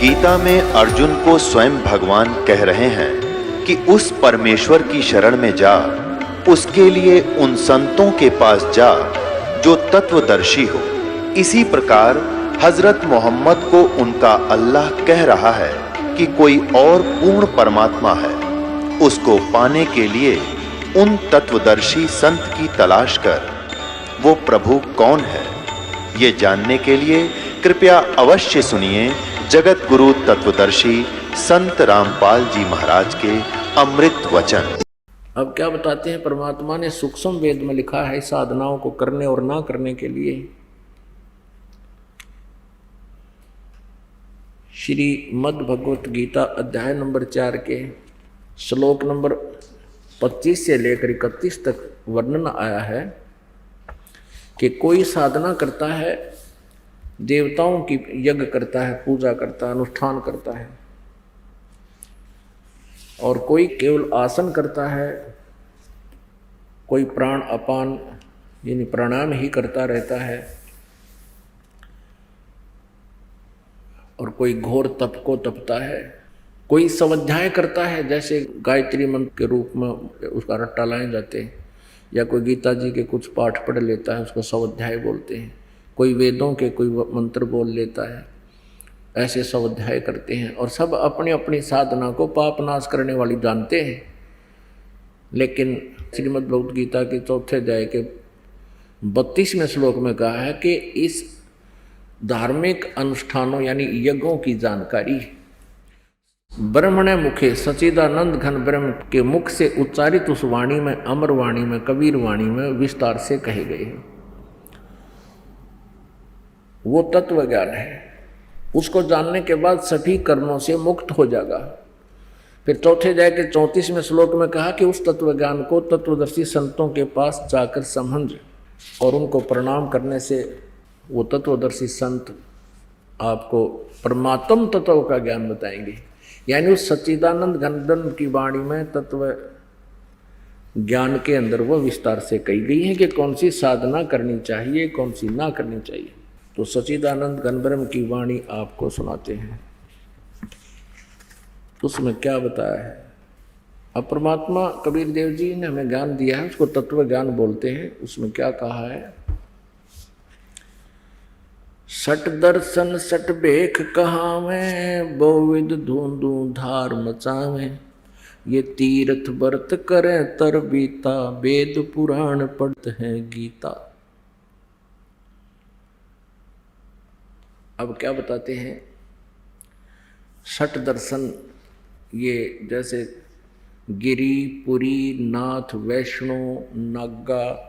गीता में अर्जुन को स्वयं भगवान कह रहे हैं कि उस परमेश्वर की शरण में जा, उसके लिए उन संतों के पास जा जो तत्वदर्शी हो। इसी प्रकार हजरत मोहम्मद को उनका अल्लाह कह रहा है कि कोई और पूर्ण परमात्मा है, उसको पाने के लिए उन तत्वदर्शी संत की तलाश कर। वो प्रभु कौन है, ये जानने के लिए कृपया अवश्य सुनिए जगत गुरु तत्वदर्शी संत रामपाल जी महाराज के अमृत वचन। अब क्या बताते हैं, परमात्मा ने सूक्ष्म वेद में लिखा है साधनाओं को करने और ना करने के लिए। श्रीमद् भगवत गीता अध्याय नंबर 4 के श्लोक नंबर 25 से लेकर 31 तक वर्णन आया है कि कोई साधना करता है, देवताओं की यज्ञ करता है, पूजा करता है, अनुष्ठान करता है, और कोई केवल आसन करता है, कोई प्राण अपान यानी प्राणायाम ही करता रहता है, और कोई घोर तप को तपता है, कोई स्वाध्याय करता है, जैसे गायत्री मंत्र के रूप में उसका रट्टा लाए जाते हैं, या कोई गीता जी के कुछ पाठ पढ़ लेता है, उसको स्वाध्याय बोलते हैं, कोई वेदों के कोई मंत्र बोल लेता है, ऐसे स्वाध्याय करते हैं। और सब अपनी अपनी साधना को पाप नाश करने वाली जानते हैं। लेकिन श्रीमद् भगवत गीता के 4th अध्याय के 32वें श्लोक में कहा है कि इस धार्मिक अनुष्ठानों यानी यज्ञों की जानकारी ब्रह्मणे मुखे सच्चिदानंद घन ब्रह्म के मुख से उच्चारित उस वाणी में, अमर वाणी में, कबीर वाणी में विस्तार से कहे गए हैं। वो तत्व ज्ञान है। उसको जानने के बाद सभी कर्मों से मुक्त हो जाएगा। फिर 4th अध्याय के 34वें श्लोक में कहा कि उस तत्व ज्ञान को तत्वदर्शी संतों के पास जाकर समझ और उनको प्रणाम करने से वो तत्वदर्शी संत आपको परमात्म तत्व का ज्ञान बताएंगे। यानी उस सच्चिदानंद घन ब्रह्म की वाणी में तत्व ज्ञान के अंदर वो विस्तार से कही गई है कि कौन सी साधना करनी चाहिए, कौन सी ना करनी चाहिए। तो सच्चिदानंद घन ब्रह्म की वाणी आपको सुनाते हैं। उसमें क्या बताया है? अब परमात्मा कबीर देव जी ने हमें ज्ञान दिया है, उसको तत्व ज्ञान बोलते हैं। उसमें क्या कहा है? सट दर्शन सट बेख कहावें, बहुविध धूंधू धार मचावें, ये तीर्थ व्रत करें तर बीता, वेद पुराण पढ़त है गीता। अब क्या बताते हैं? सट दर्शन, ये जैसे गिरी, पुरी, नाथ, वैष्णो, नागा,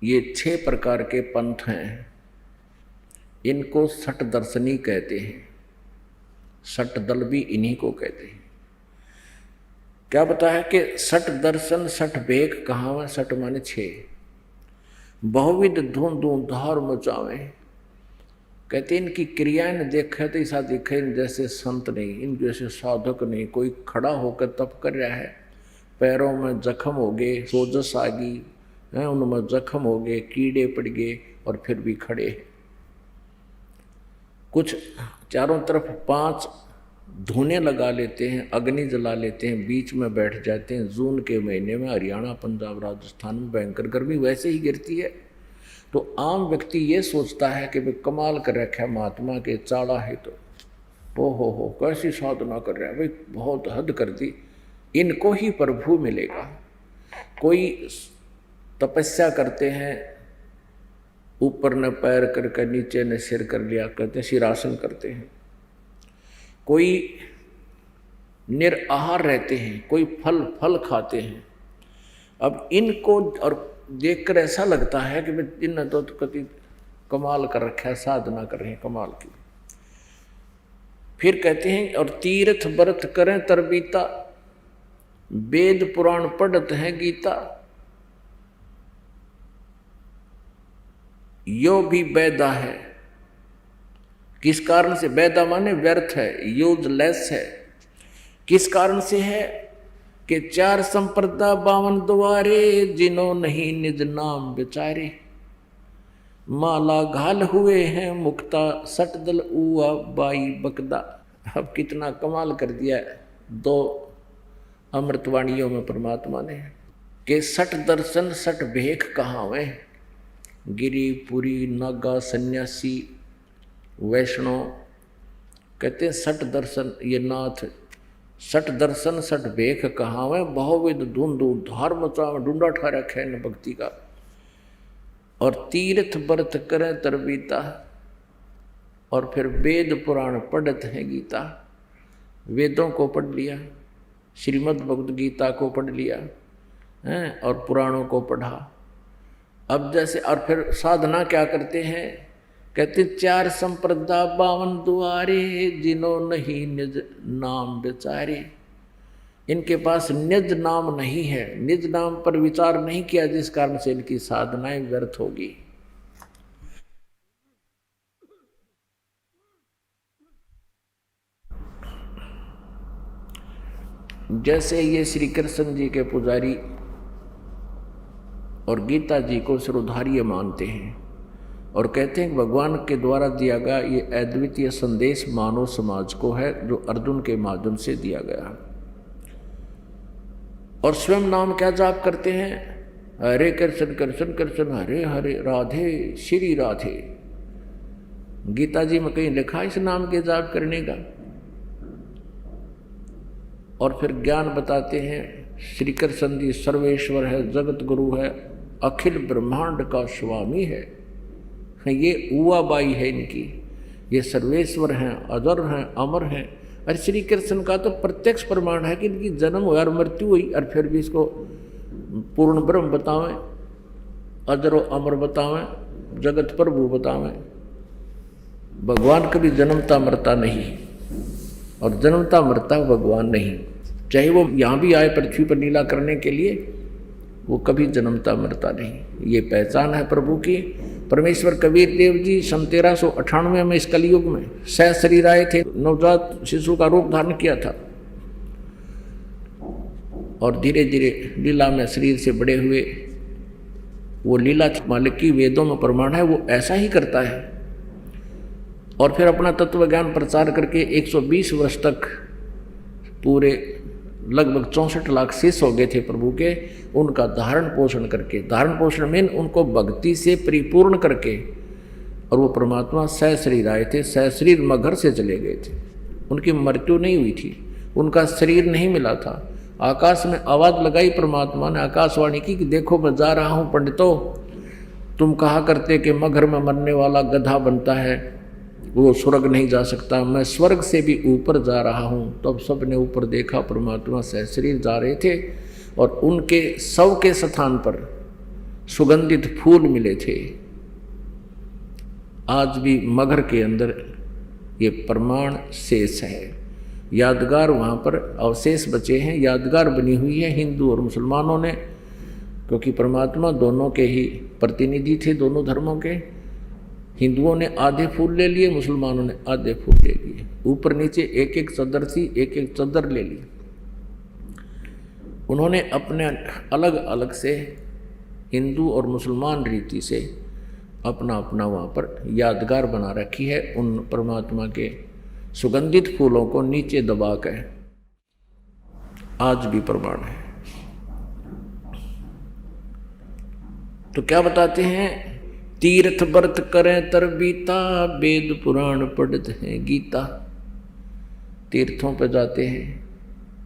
ये 6 प्रकार के पंथ हैं। इनको सट दर्शनी कहते हैं। सट दल भी इन्हीं को कहते हैं। क्या बताया कि सट दर्शन सट बेख कहावत, सट माने 6, बहुविध धूंधू धार मचावे। कहते इनकी क्रियाएं न देखे तो ऐसा दिखे जैसे संत नहीं, इन जैसे साधक नहीं। कोई खड़ा होकर तप कर रहा है, पैरों में जख्म हो गए, सोजस आ गई है, उनमें जख्म हो गए, कीड़े पड़ गए, और फिर भी खड़े हैं। कुछ चारों तरफ 5 धुने लगा लेते हैं, अग्नि जला लेते हैं, बीच में बैठ जाते हैं। जून के महीने में हरियाणा, पंजाब, राजस्थान में भयंकर गर्मी वैसे ही गिरती है। तो आम व्यक्ति ये सोचता है कि भाई कमाल कर रखा है महात्मा के, चाड़ा है तो हो कैसी साधना कर रहा है भाई, बहुत हद कर दी। इनको ही प्रभु मिलेगा। कोई तपस्या करते हैं, ऊपर न पैर करके नीचे न सिर कर लिया, कहते हैं सिरासन करते हैं। कोई निराहार रहते हैं, कोई फल खाते हैं। अब इनको और देखकर ऐसा लगता है कि भाई इन तो कति कमाल कर रखा है, साधना कर रहे हैं कमाल की। फिर कहते हैं और तीर्थ व्रत करें तरबीता, वेद पुराण पढ़त है गीता। यो भी वैदा है। किस कारण से? वैदा माने व्यर्थ है, यूजलेस है। किस कारण से है? कि 4 संप्रदा 52 द्वारे, जिन्हों नहीं निज नाम विचारे। माला घाल हुए हैं मुक्ता सटदल उआ बाई बकदा। अब कितना कमाल कर दिया है दो अमृतवाणियों में परमात्मा ने कि सट दर्शन सट भेख कहाँ हुए। गिरी पुरी नागा सन्यासी वैष्णव कहते हैं सट दर्शन, ये नाथ सट दर्शन सट भेख कहाँ हुए। बहुविध धुंधु धार मचा में ढूंढा ठा रखे है भक्ति का। और तीर्थ व्रत करें तरबीता, और फिर वेद पुराण पढ़ते हैं गीता। वेदों को पढ़ लिया, श्रीमद् भगवद गीता को पढ़ लिया हैं, और पुराणों को पढ़ा। अब जैसे और फिर साधना क्या करते हैं, कहते 4 संप्रदा 52 दुआरे जिन्हों नहीं निज नाम विचारे। इनके पास निज नाम नहीं है, निज नाम पर विचार नहीं किया, जिस कारण से इनकी साधनाएं व्यर्थ होगी। जैसे ये श्री कृष्ण जी के पुजारी और गीता जी को सिरोधार्य मानते हैं और कहते हैं कि भगवान के द्वारा दिया गया ये अद्वितीय संदेश मानव समाज को है, जो अर्जुन के माध्यम से दिया गया। और स्वयं नाम क्या जाप करते हैं, हरे कृष्ण कृष्ण कृष्ण हरे हरे राधे श्री राधे। गीता जी में कहीं लिखा इस नाम के जाप करने का। और फिर ज्ञान बताते हैं श्री कृष्ण जी सर्वेश्वर है, जगत गुरु है, अखिल ब्रह्मांड का स्वामी है। ये उआबाई है इनकी, ये सर्वेश्वर हैं, अजर हैं, अमर हैं। और श्री कृष्ण का तो प्रत्यक्ष प्रमाण है कि इनकी जन्म हुआ और मृत्यु हुई, और फिर भी इसको पूर्ण ब्रह्म बतावें, अजर अमर बतावें, जगत प्रभु बतावें। भगवान कभी जन्मता मरता नहीं, और जन्मता मरता भगवान नहीं। चाहे वो यहाँ भी आए पृथ्वी पर लीला करने के लिए, वो कभी जन्मता मरता नहीं। ये पहचान है प्रभु की। परमेश्वर कबीर देव जी सन 1398 में इस कलयुग में सहशरीर आए थे, नवजात शिशु का रूप धारण किया था, और धीरे धीरे लीला में शरीर से बड़े हुए। वो लीला मालिक की वेदों में प्रमाण है, वो ऐसा ही करता है। और फिर अपना तत्व ज्ञान प्रचार करके 120 वर्ष तक पूरे लगभग 64 लाख शिष्य हो गए थे प्रभु के, उनका धारण पोषण करके, धारण पोषण में उनको भक्ति से परिपूर्ण करके। और वो परमात्मा सहशरीर आए थे, सहशरीर मगर से चले गए थे। उनकी मृत्यु नहीं हुई थी, उनका शरीर नहीं मिला था। आकाश में आवाज़ लगाई परमात्मा ने, आकाशवाणी की कि देखो मैं जा रहा हूँ पंडितों, तुम कहा करते कि मगर में मरने वाला गधा बनता है, वो स्वर्ग नहीं जा सकता, मैं स्वर्ग से भी ऊपर जा रहा हूँ। तब सबने ऊपर देखा, परमात्मा सहशरीर जा रहे थे, और उनके शव के स्थान पर सुगंधित फूल मिले थे। आज भी मगर के अंदर ये प्रमाण शेष है, यादगार वहाँ पर अवशेष बचे हैं, यादगार बनी हुई है हिंदू और मुसलमानों ने, क्योंकि परमात्मा दोनों के ही प्रतिनिधि थे, दोनों धर्मों के। हिंदुओं ने आधे फूल ले लिए, मुसलमानों ने आधे फूल ले लिए, ऊपर नीचे एक एक चदर थी, एक एक चदर ले ली। उन्होंने अपने अलग अलग से हिंदू और मुसलमान रीति से अपना अपना वहाँ पर यादगार बना रखी है। उन परमात्मा के सुगंधित फूलों को नीचे दबा कर आज भी प्रमाण है। तो क्या बताते हैं, तीर्थ व्रत करें तरबीता, वेद पुराण पढ़ते हैं गीता। तीर्थों पर जाते हैं,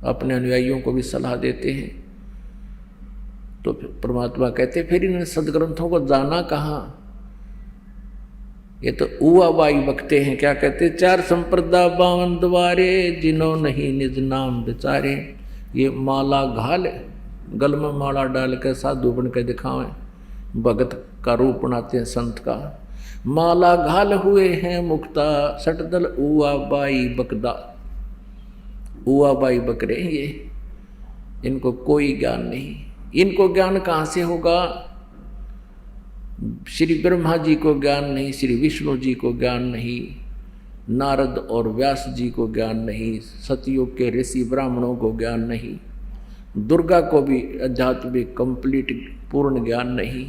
अपने अनुयायियों को भी सलाह देते हैं। तो परमात्मा कहते फिर इन सदग्रंथों को जाना कहाँ, ये तो उआबाई बकते हैं। क्या कहते, 4 संप्रदा 52 द्वारे जिन्हों नहीं निज नाम विचारे। ये माला घाल, गल में माला डाल कर साधु बन के दिखावें, भगत का रूप बनाते हैं संत का। माला घाल हुए हैं मुक्ता सटदल उआबाई बकदा। उआबाई बकरे ये, इनको कोई ज्ञान नहीं। इनको ज्ञान कहाँ से होगा, श्री ब्रह्मा जी को ज्ञान नहीं, श्री विष्णु जी को ज्ञान नहीं, नारद और व्यास जी को ज्ञान नहीं, सतयुग के ऋषि ब्राह्मणों को ज्ञान नहीं, दुर्गा को भी अध्यात्मिक कंप्लीट पूर्ण ज्ञान नहीं।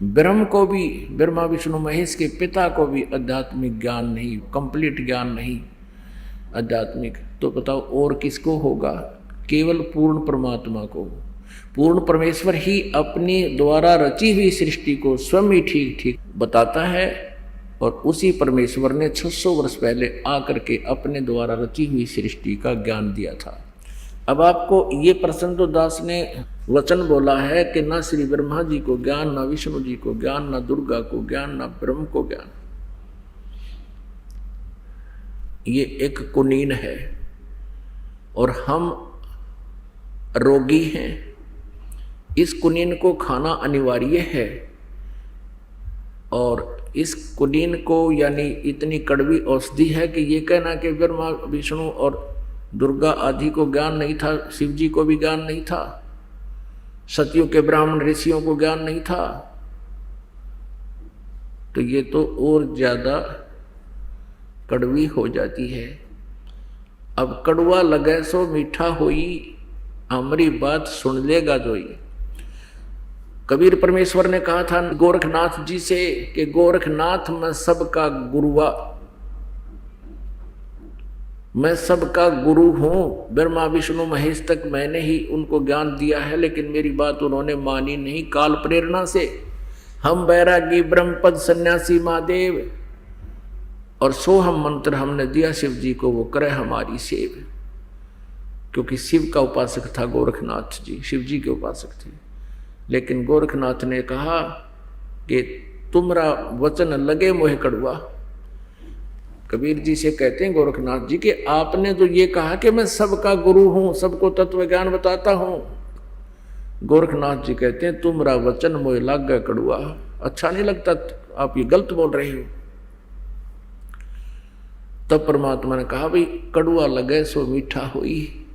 ब्रह्म को भी, ब्रह्मा विष्णु महेश के पिता को भी आध्यात्मिक ज्ञान नहीं, कंप्लीट ज्ञान नहीं आध्यात्मिक, तो बताओ और किसको होगा? केवल पूर्ण परमात्मा को। पूर्ण परमेश्वर ही अपनी द्वारा रची हुई सृष्टि को स्वयं ही ठीक ठीक बताता है, और उसी परमेश्वर ने 600 वर्ष पहले आकर के अपने द्वारा रची हुई सृष्टि का ज्ञान दिया था। अब आपको ये प्रसन्न दास ने वचन बोला है कि ना श्री ब्रह्मा जी को ज्ञान, ना विष्णु जी को ज्ञान, ना दुर्गा को ज्ञान, ना ब्रह्म को ज्ञान। ये एक कुनीन है और हम रोगी हैं। इस कुनीन को खाना अनिवार्य है, और इस कुनीन को यानी इतनी कड़वी औषधि है कि ये कहना कि ब्रह्मा विष्णु और दुर्गा आदि को ज्ञान नहीं था, शिव जी को भी ज्ञान नहीं था, सतयुग के ब्राह्मण ऋषियों को ज्ञान नहीं था, तो ये तो और ज्यादा कड़वी हो जाती है। अब कड़वा लगे सो मीठा होई, हमारी बात सुन लेगा जोई। कबीर परमेश्वर ने कहा था गोरखनाथ जी से कि गोरखनाथ मैं सबका गुरुआ, मैं सबका गुरु हूं, ब्रह्मा विष्णु महेश तक मैंने ही उनको ज्ञान दिया है, लेकिन मेरी बात उन्होंने मानी नहीं। काल प्रेरणा से हम बैरागी ब्रह्मपद सन्यासी महादेव और सोहम मंत्र हमने दिया शिव जी को, वो करे हमारी सेव। क्योंकि शिव का उपासक था गोरखनाथ जी, शिव जी के उपासक थे। लेकिन गोरखनाथ ने कहा कि तुम्हारा वचन लगे मोह कड़वा। कबीर जी से कहते हैं गोरखनाथ जी कि आपने तो ये कहा कि मैं सबका गुरु हूं, सबको तत्व ज्ञान बताता हूं। गोरखनाथ जी कहते हैं तुम्हारा वचन मोह लग गया कड़वा, अच्छा नहीं लगता, आप ये गलत बोल रहे हो। तब परमात्मा ने कहा भाई कड़वा लगे सो मीठा होई,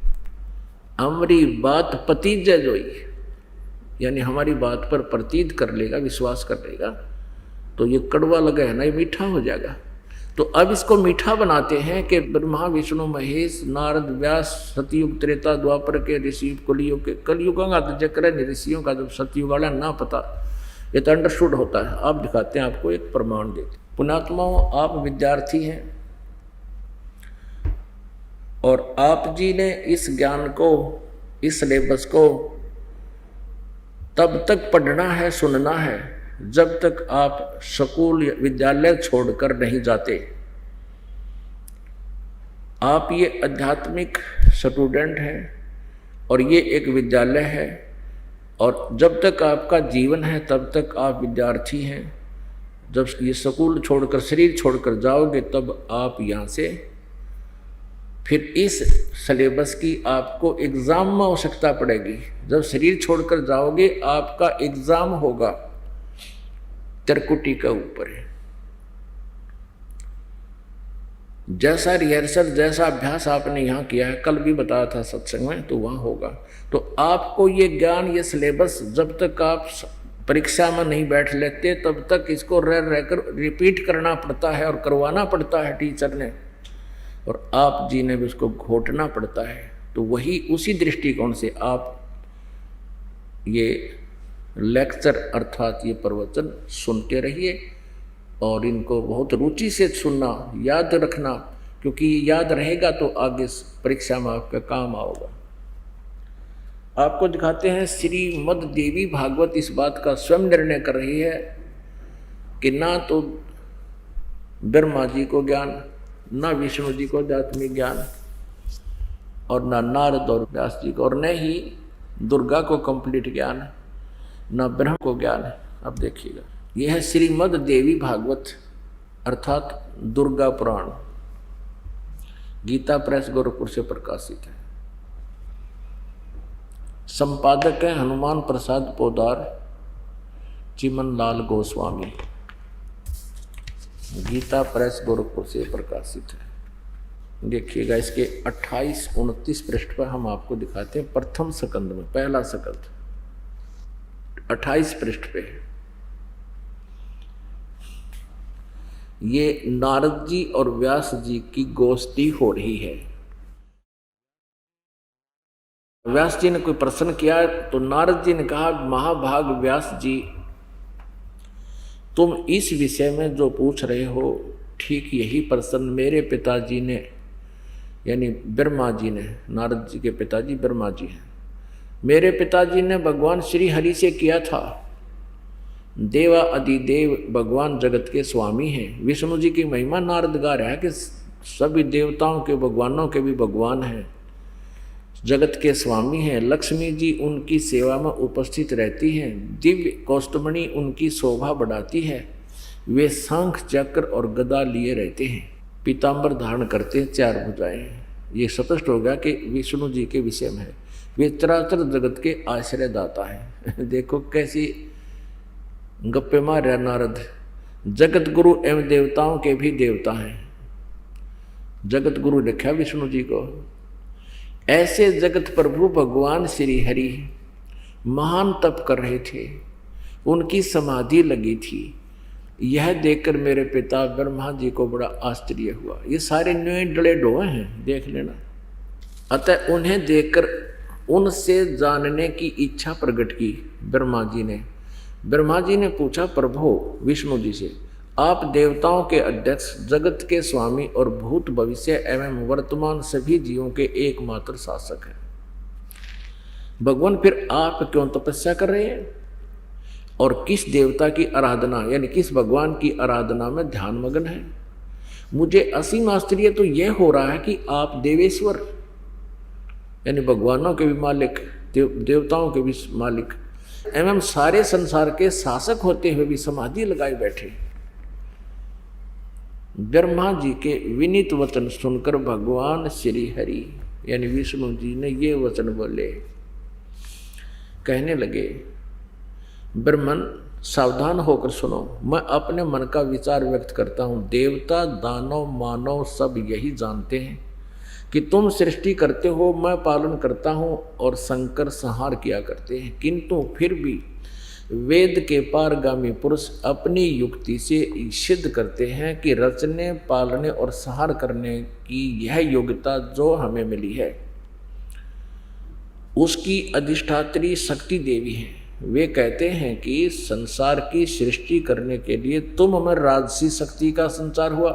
हमारी बात पतीजे जोई, यानी हमारी बात पर प्रतीत कर लेगा, विश्वास कर लेगा, तो ये कड़वा लगा है ना, ये मीठा हो जाएगा। तो अब इसको मीठा बनाते हैं कि ब्रह्मा विष्णु महेश नारद व्यास सतयुग त्रेता द्वापर के ऋषि, कलयुग के, कलयुग का तो जक्र नहीं, ऋषियों का जब सतयुग वाला ना पता, ये तो अंडरस्टूड होता है। आप दिखाते हैं, आपको एक प्रमाण देते। पुण्यात्माओं, आप विद्यार्थी हैं और आप जी ने इस ज्ञान को, इस सिलेबस को तब तक पढ़ना है, सुनना है जब तक आप स्कूल विद्यालय छोड़कर नहीं जाते। आप ये आध्यात्मिक स्टूडेंट हैं और ये एक विद्यालय है, और जब तक आपका जीवन है तब तक आप विद्यार्थी हैं। जब ये स्कूल छोड़कर, शरीर छोड़कर जाओगे तब आप यहाँ से फिर इस सिलेबस की आपको एग्जाम में आवश्यकता पड़ेगी। जब शरीर छोड़कर जाओगे आपका एग्जाम होगा त्रिकुटी के ऊपर है। जैसा रिहर्सल, जैसा अभ्यास आपने यहाँ किया है, कल भी बताया था सत्संग में, तो वहाँ होगा। तो आपको ये ज्ञान, ये सिलेबस जब तक आप परीक्षा में नहीं बैठ लेते तब तक इसको रह रहकर रिपीट करना पड़ता है और करवाना पड़ता है टीचर ने, और आप जी ने भी उसको घोटना पड़ता है। तो वही उसी दृष्टिकोण से आप ये लेक्चर अर्थात ये प्रवचन सुनते रहिए और इनको बहुत रुचि से सुनना, याद रखना, क्योंकि याद रहेगा तो आगे परीक्षा में आपका काम आओगा। आपको दिखाते हैं श्रीमद् देवी भागवत इस बात का स्वयं निर्णय कर रही है कि ना तो ब्रह्मा जी को ज्ञान, ना विष्णु जी को आध्यात्मिक ज्ञान, और ना नारद और व्यास जी को, और न ही दुर्गा को कंप्लीट ज्ञान, ना ब्रह्म को ज्ञान है। अब देखिएगा, यह है श्रीमद् देवी भागवत अर्थात दुर्गा पुराण, गीता प्रेस गोरखपुर से प्रकाशित है। संपादक है हनुमान प्रसाद पोदार, चिमन लाल गोस्वामी, गीता प्रेस गोरखपुर से प्रकाशित है। देखिएगा, इसके 28-29 पृष्ठ पर हम आपको दिखाते हैं। प्रथम स्कंद में पहला स्कंद 28 पृष्ठ पे ये नारद जी और व्यास जी की गोष्ठी हो रही है। व्यास जी ने कोई प्रश्न किया तो नारद जी ने कहा, महाभाग व्यास जी, तुम इस विषय में जो पूछ रहे हो ठीक यही प्रश्न मेरे पिताजी ने, यानी ब्रह्मा जी ने, नारद जी के पिताजी ब्रह्मा जी हैं, मेरे पिताजी ने भगवान श्री हरि से किया था। देवा अधिदेव भगवान जगत के स्वामी हैं। विष्णु जी की महिमा नारद गा रहा है कि सभी देवताओं के भगवानों के भी भगवान हैं, जगत के स्वामी हैं। लक्ष्मी जी उनकी सेवा में उपस्थित रहती हैं। दिव्य कौस्तुभमणि उनकी शोभा बढ़ाती है। वे शंख चक्र और गदा लिए रहते हैं, पीताम्बर धारण करते हैं, 4 भुजाएं। ये स्पष्ट हो गया कि विष्णु जी के विषय में है। वे चराचर जगत के आश्रयदाता हैं। देखो कैसी गप्पे मार रहा नारद। जगत गुरु एवं देवताओं के भी देवता हैं। जगत गुरु लिखा विष्णु जी को। ऐसे जगत प्रभु भगवान श्री हरि महान तप कर रहे थे, उनकी समाधि लगी थी। यह देखकर मेरे पिता ब्रह्मा जी को बड़ा आश्चर्य हुआ। ये सारे न्योए डले डोए हैं, देख लेना। अतः उन्हें देखकर उनसे जानने की इच्छा प्रकट की ब्रह्मा जी ने। ब्रह्मा जी ने पूछा प्रभु विष्णु जी से, आप देवताओं के अध्यक्ष, जगत के स्वामी और भूत भविष्य एवं वर्तमान सभी जीवों के एकमात्र शासक हैं। भगवान फिर आप क्यों तपस्या कर रहे हैं और किस देवता की आराधना यानी किस भगवान की आराधना में ध्यान मग्न है? मुझे असीम आश्चर्य तो यह हो रहा है कि आप देवेश्वर यानी भगवानों के भी मालिक, देवताओं के भी मालिक एवं सारे संसार के शासक होते हुए भी समाधि लगाए बैठे। ब्रह्मा जी के विनीत वचन सुनकर भगवान श्री हरि यानी विष्णु जी ने ये वचन बोले। कहने लगे, ब्रह्मन सावधान होकर सुनो, मैं अपने मन का विचार व्यक्त करता हूँ। देवता, दानव, मानव सब यही जानते हैं कि तुम सृष्टि करते हो, मैं पालन करता हूँ और संकर संहार किया करते हैं। किंतु फिर भी वेद के पारगामी पुरुष अपनी युक्ति से सिद्ध करते हैं कि रचने, पालने और संहार करने की यह योग्यता जो हमें मिली है उसकी अधिष्ठात्री शक्ति देवी है। वे कहते हैं कि संसार की सृष्टि करने के लिए तुम हमें राजसी शक्ति का संचार हुआ।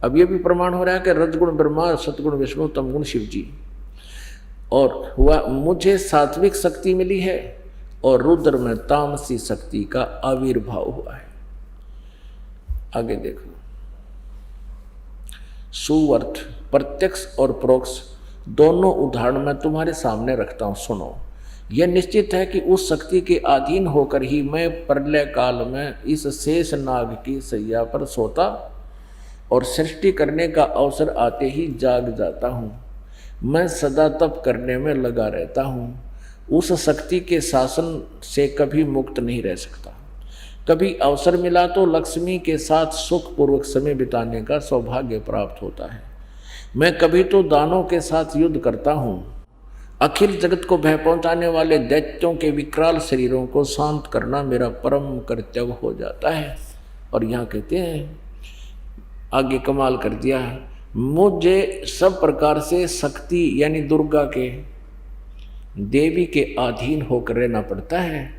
अब ये भी प्रमाण हो रहा है कि रजगुण ब्रह्मा, सतगुण विष्णु, तमगुण शिव जी, और हुआ मुझे सात्विक शक्ति मिली है और रुद्र में तामसी शक्ति का आविर्भाव हुआ है। आगे देखो, सुवर्थ प्रत्यक्ष और परोक्ष दोनों उदाहरण मैं तुम्हारे सामने रखता हूं, सुनो। यह निश्चित है कि उस शक्ति के अधीन होकर ही मैं प्रलय काल में इस शेष नाग की सैया पर सोता और सृष्टि करने का अवसर आते ही जाग जाता हूँ। मैं सदा तप करने में लगा रहता हूँ। उस शक्ति के शासन से कभी मुक्त नहीं रह सकता। कभी अवसर मिला तो लक्ष्मी के साथ सुखपूर्वक समय बिताने का सौभाग्य प्राप्त होता है। मैं कभी तो दानों के साथ युद्ध करता हूँ। अखिल जगत को भय पहुंचाने वाले दैत्यों के विकराल शरीरों को शांत करना मेरा परम कर्तव्य हो जाता है। और यहाँ कहते हैं, आगे कमाल कर दिया, मुझे सब प्रकार से शक्ति यानी दुर्गा के, देवी के अधीन होकर रहना पड़ता है।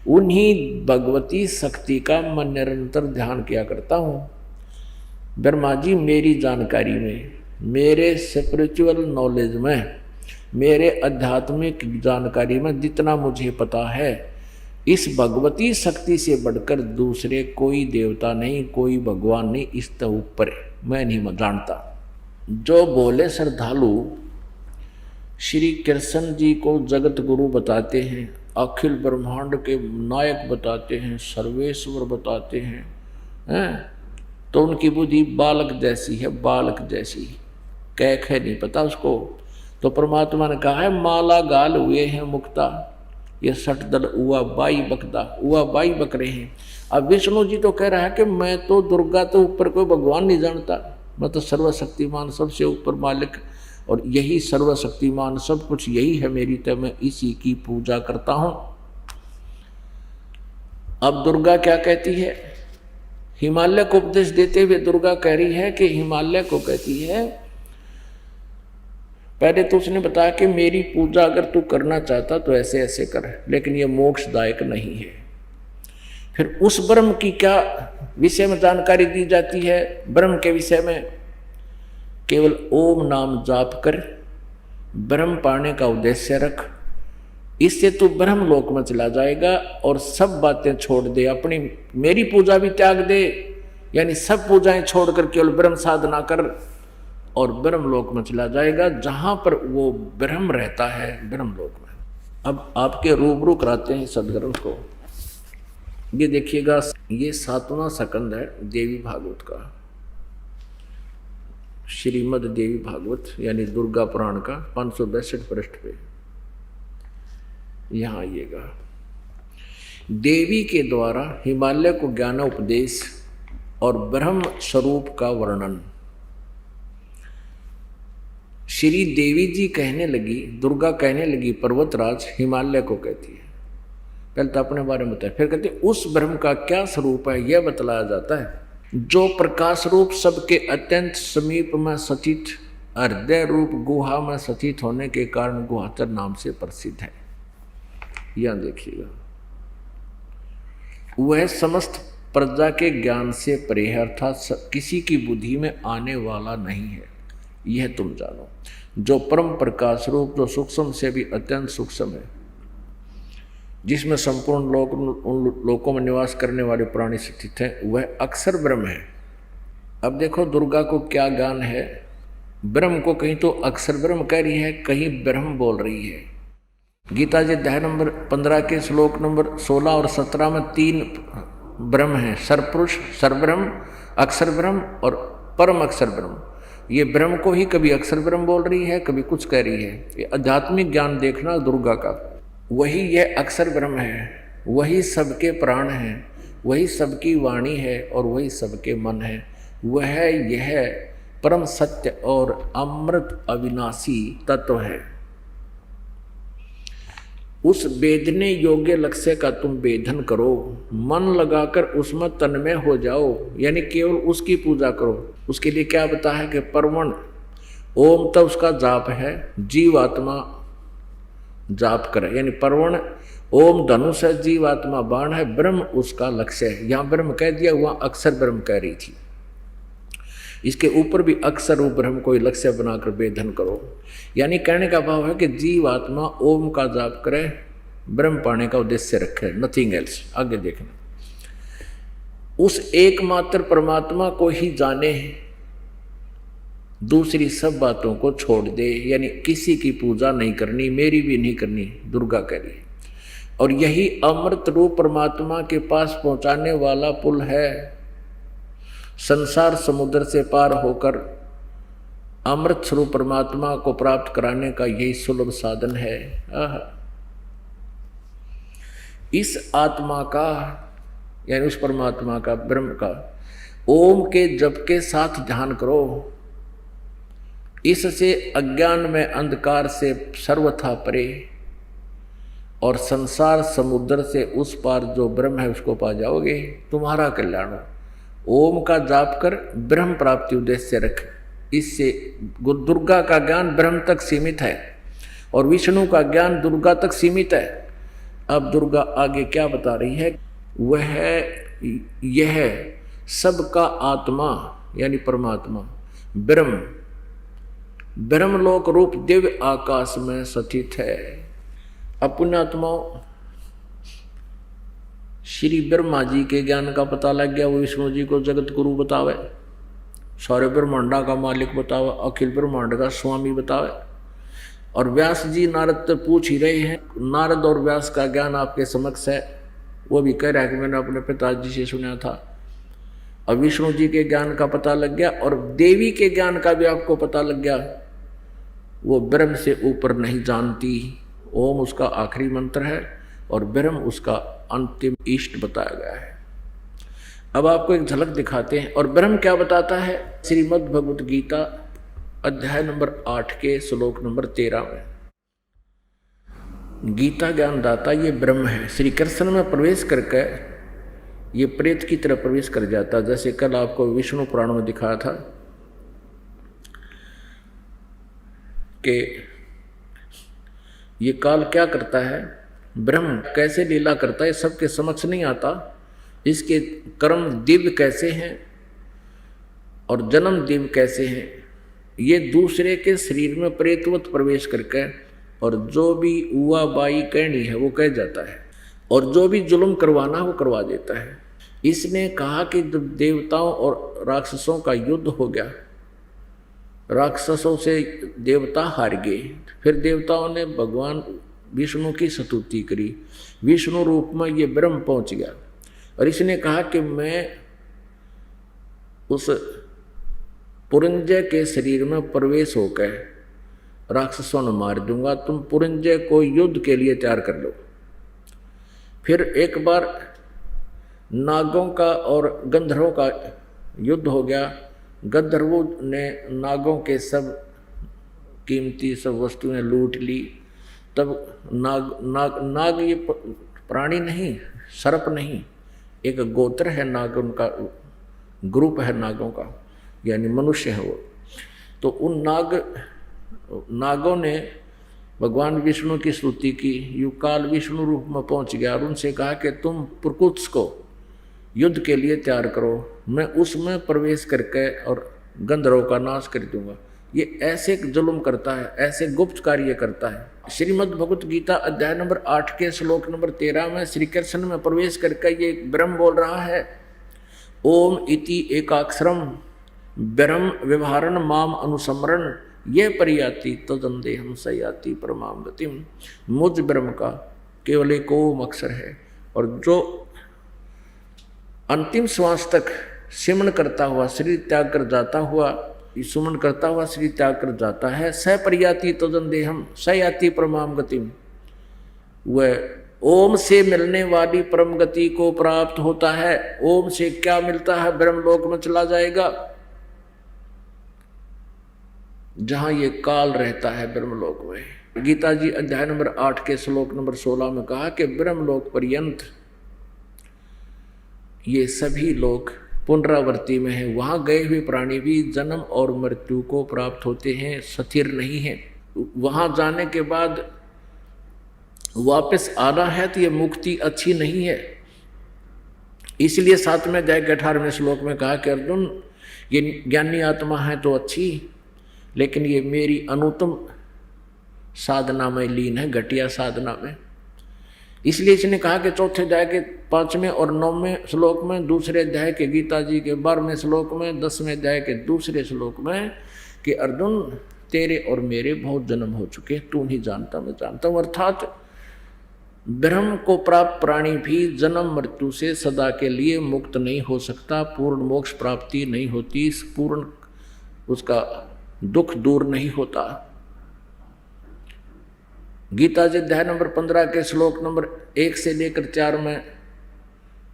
उन्हीं भगवती शक्ति का मैं निरंतर ध्यान किया करता हूँ। ब्रह्मा जी, मेरी जानकारी में, मेरे स्पिरिचुअल नॉलेज में, मेरे आध्यात्मिक जानकारी में जितना मुझे पता है, इस भगवती शक्ति से बढ़कर दूसरे कोई देवता नहीं, कोई भगवान नहीं, इससे ऊपर मैं नहीं जानता। जो बोले श्रद्धालु श्री कृष्ण जी को जगत गुरु बताते हैं, अखिल ब्रह्मांड के नायक बताते हैं, सर्वेश्वर बताते हैं, तो उनकी बुद्धि बालक जैसी है, बालक जैसी। कैक है, नहीं पता उसको। तो परमात्मा ने कहा है, माला गाल हुए हैं मुक्ता, ये 60 दल हुआ बाई बकदा, हुआ बाई बक रहे हैं। अब विष्णु जी तो कह रहा है कि मैं तो दुर्गा तो ऊपर कोई भगवान नहीं जानता, मैं तो सर्वशक्तिमान, सबसे ऊपर मालिक, और यही सर्वशक्तिमान सब कुछ यही है मेरी, तो मैं इसी की पूजा करता हूं। अब दुर्गा क्या कहती है? हिमालय को उपदेश देते हुए दुर्गा कह रही है कि हिमालय को कहती है, पहले तो उसने बताया कि मेरी पूजा अगर तू करना चाहता तो ऐसे ऐसे कर, लेकिन ये मोक्षदायक नहीं है। फिर उस ब्रह्म की क्या विषय में जानकारी दी जाती है? ब्रह्म के विषय में केवल ओम नाम जाप कर ब्रह्म पाने का उद्देश्य रख, इससे तू ब्रह्म लोक में चला जाएगा और सब बातें छोड़ दे, अपनी मेरी पूजा भी त्याग दे, यानी सब पूजाएं छोड़कर केवल ब्रह्म साधना कर और ब्रह्म लोक में चला जाएगा, जहां पर वो ब्रह्म रहता है, ब्रह्म लोक में। अब आपके रूबरू कराते हैं सदग्रंथ को। ये देखिएगा, ये 7वां स्कंद है देवी भागवत का, श्रीमद देवी भागवत यानी दुर्गा पुराण का 562 पृष्ठ पे। यहां आइएगा, देवी के द्वारा हिमालय को ज्ञान उपदेश और ब्रह्म स्वरूप का वर्णन। श्री देवी जी कहने लगी, दुर्गा कहने लगी, पर्वतराज हिमालय को कहती है, पहले तो अपने बारे में बताया, फिर कहती है उस ब्रह्म का क्या स्वरूप है यह बतलाया जाता है, जो प्रकाश रूप सबके अत्यंत समीप में स्थित, हृदय रूप गुहा में स्थित होने के कारण गुहाचर नाम से प्रसिद्ध है। यहां देखिएगा, वह समस्त प्रजा के ज्ञान से परे है, अर्थात किसी की बुद्धि में आने वाला नहीं है, यह तुम जानो। जो परम प्रकाश रूप, जो सूक्ष्म से भी अत्यंत सूक्ष्म है, जिसमें संपूर्ण लोक उन लोकों में निवास करने वाले प्राणी स्थित हैं, वह अक्षर ब्रह्म है। अब देखो दुर्गा को क्या ज्ञान है, ब्रह्म को कहीं तो अक्षर ब्रह्म कह रही है, कहीं ब्रह्म बोल रही है। गीता जी अध्याय नंबर 15 के श्लोक नंबर 16 और 17 में 3 ब्रह्म हैं, सरपुरुष, सरब्रह्म, अक्षर ब्रह्म और परम अक्षर ब्रह्म। ये ब्रह्म को ही कभी अक्षर ब्रह्म बोल रही है, कभी कुछ कह रही है। ये आध्यात्मिक ज्ञान देखना दुर्गा का, वही यह अक्षर ब्रह्म है, वही सबके प्राण हैं, वही सबकी वाणी है और वही सबके मन है। वह यह परम सत्य और अमृत अविनाशी तत्व है। उस वेदने योग्य लक्ष्य का तुम वेधन करो, मन लगाकर उसमें तन्मय हो जाओ, यानी केवल उसकी पूजा करो। उसके लिए क्या बता है कि परवण ओम तो उसका जाप है, जीवात्मा जाप करे, यानी परवण ओम धनुष है, जीवात्मा बाण है, ब्रह्म उसका लक्ष्य है। यहाँ ब्रह्म कह दिया, वहाँ अक्षर ब्रह्म कह रही थी। इसके ऊपर भी अक्षर रूप ब्रह्म को लक्ष्य बनाकर वेधन करो, यानी कहने का भाव है कि जीवात्मा ओम का जाप करे, ब्रह्म पाने का उद्देश्य रखे, नथिंग एल्स। आगे देखना, उस एकमात्र परमात्मा को ही जाने, दूसरी सब बातों को छोड़ दे, यानी किसी की पूजा नहीं करनी, मेरी भी नहीं करनी, दुर्गा कह रही। और यही अमृत रूप परमात्मा के पास पहुंचाने वाला पुल है। संसार समुद्र से पार होकर अमृत स्वरूप परमात्मा को प्राप्त कराने का यही सुलभ साधन है। इस आत्मा का, यानी उस परमात्मा का, ब्रह्म का ओम के जप के साथ ध्यान करो। इससे अज्ञान में अंधकार से सर्वथा परे और संसार समुद्र से उस पार जो ब्रह्म है उसको पा जाओगे, तुम्हारा कल्याण हो। ओम का जाप कर ब्रह्म प्राप्ति उद्देश्य रख। इससे दुर्गा का ज्ञान ब्रह्म तक सीमित है और विष्णु का ज्ञान दुर्गा तक सीमित है। अब दुर्गा आगे क्या बता रही है, वह यह सबका आत्मा यानी परमात्मा ब्रह्म ब्रह्मलोक रूप दिव्य आकाश में स्थित है। अपुण्यात्माओं, श्री ब्रह्मा जी के ज्ञान का पता लग गया, वो विष्णु जी को जगत गुरु बतावे, सारे ब्रह्मांडा का मालिक बतावे, अखिल ब्रह्मांड का स्वामी बतावे। और व्यास जी नारद तो पूछ ही रहे हैं, नारद और व्यास का ज्ञान आपके समक्ष है। वो भी कह रहा है कि मैंने अपने पिताजी से सुना था। अब विष्णु जी के ज्ञान का पता लग गया और देवी के ज्ञान का भी आपको पता लग गया। वो ब्रह्म से ऊपर नहीं जानती, ओम उसका आखिरी मंत्र है और ब्रह्म उसका अंतिम इष्ट बताया गया है। अब आपको एक झलक दिखाते हैं। और ब्रह्म क्या बताता है, श्रीमद् भगवत गीता अध्याय नंबर 8 के श्लोक नंबर 13 में, गीता ज्ञानदाता ये ब्रह्म है। श्री कृष्ण में प्रवेश करके ये प्रेत की तरह प्रवेश कर जाता, जैसे कल आपको विष्णु पुराण में दिखाया था कि ये काल क्या करता है, ब्रह्म कैसे लीला करता है, सबके समक्ष नहीं आता, इसके कर्म दिव्य कैसे हैं और जन्म दिव्य कैसे हैं, ये दूसरे के शरीर में प्रेतवत प्रवेश करके और जो भी उआ बाई कहनी है वो कह जाता है, और जो भी जुल्म करवाना वो करवा देता है। इसने कहा कि जब देवताओं और राक्षसों का युद्ध हो गया, राक्षसों से देवता हार गए, फिर देवताओं ने भगवान विष्णु की स्तुति करी, विष्णु रूप में ये ब्रह्म पहुंच गया, और इसने कहा कि मैं उस पुरंजय के शरीर में प्रवेश होकर राक्षसों ने मार दूंगा, तुम पुरंजय को युद्ध के लिए तैयार कर लो। फिर एक बार नागों का और गंधर्वों का युद्ध हो गया, गंधर्वों ने नागों के सब कीमती सब वस्तुएं लूट ली। तब नाग ये प्राणी नहीं, सर्प नहीं, एक गोत्र है नाग, उनका ग्रुप है नागों का, यानी मनुष्य है वो। तो उन नागों ने भगवान विष्णु की स्तुति की, युकाल विष्णु रूप में पहुंच गया और उनसे कहा कि तुम पुरकुत्स को युद्ध के लिए तैयार करो, मैं उसमें प्रवेश करके और गंधर्वों का नाश कर दूंगा। ये ऐसे जुल्म करता है, ऐसे गुप्त कार्य करता है। श्रीमद् भगवत गीता अध्याय नंबर 8 के श्लोक नंबर 13 में श्री कृष्ण में प्रवेश करके ये ब्रह्म बोल रहा है, ओम इति एकाक्षरम ब्रह्म व्यवहारण माम अनुसमरण ये परियाति तदंदेहम सयाति परमाम गतिम। मुझ ब्रह्म का केवल एक ओम अक्षर है, और जो अंतिम श्वास तक सिमरण करता हुआ शरीर त्याग कर जाता हुआ, सुमन करता हुआ शरीर त्याग कर जाता है, स परियाति तदंदेहम सयाति परमाम गतिम, वह ओम से मिलने वाली परम गति को प्राप्त होता है। ओम से क्या मिलता है? ब्रह्मलोक में चला जाएगा, जहां ये काल रहता है ब्रह्मलोक में। गीता जी अध्याय नंबर 8 के श्लोक नंबर 16 में कहा कि ब्रह्मलोक पर्यंत ये सभी लोग पुनरावृत्ति में है, वहां गए हुए प्राणी भी जन्म और मृत्यु को प्राप्त होते हैं, स्थिर नहीं है। वहां जाने के बाद वापस आना है तो ये मुक्ति अच्छी नहीं है। इसलिए 7वें अध्याय के 18वें श्लोक में कहा कि अर्जुन, ये ज्ञानी आत्मा है तो अच्छी, लेकिन ये मेरी अनुत्तम साधना में लीन है, घटिया साधना में। इसलिए इसने कहा कि 4थे अध्याय के 5वें और 9वें श्लोक में, दूसरे अध्याय के गीता जी के 12वें श्लोक में, 10वें अध्याय के दूसरे श्लोक में कि अर्जुन तेरे और मेरे बहुत जन्म हो चुके, तू नहीं जानता मैं जानता हूँ। अर्थात ब्रह्म को प्राप्त प्राणी भी जन्म मृत्यु से सदा के लिए मुक्त नहीं हो सकता, पूर्ण मोक्ष प्राप्ति नहीं होती, पूर्ण उसका दुख दूर नहीं होता। गीता जी अध्याय नंबर 15 के श्लोक नंबर 1 से लेकर 4 में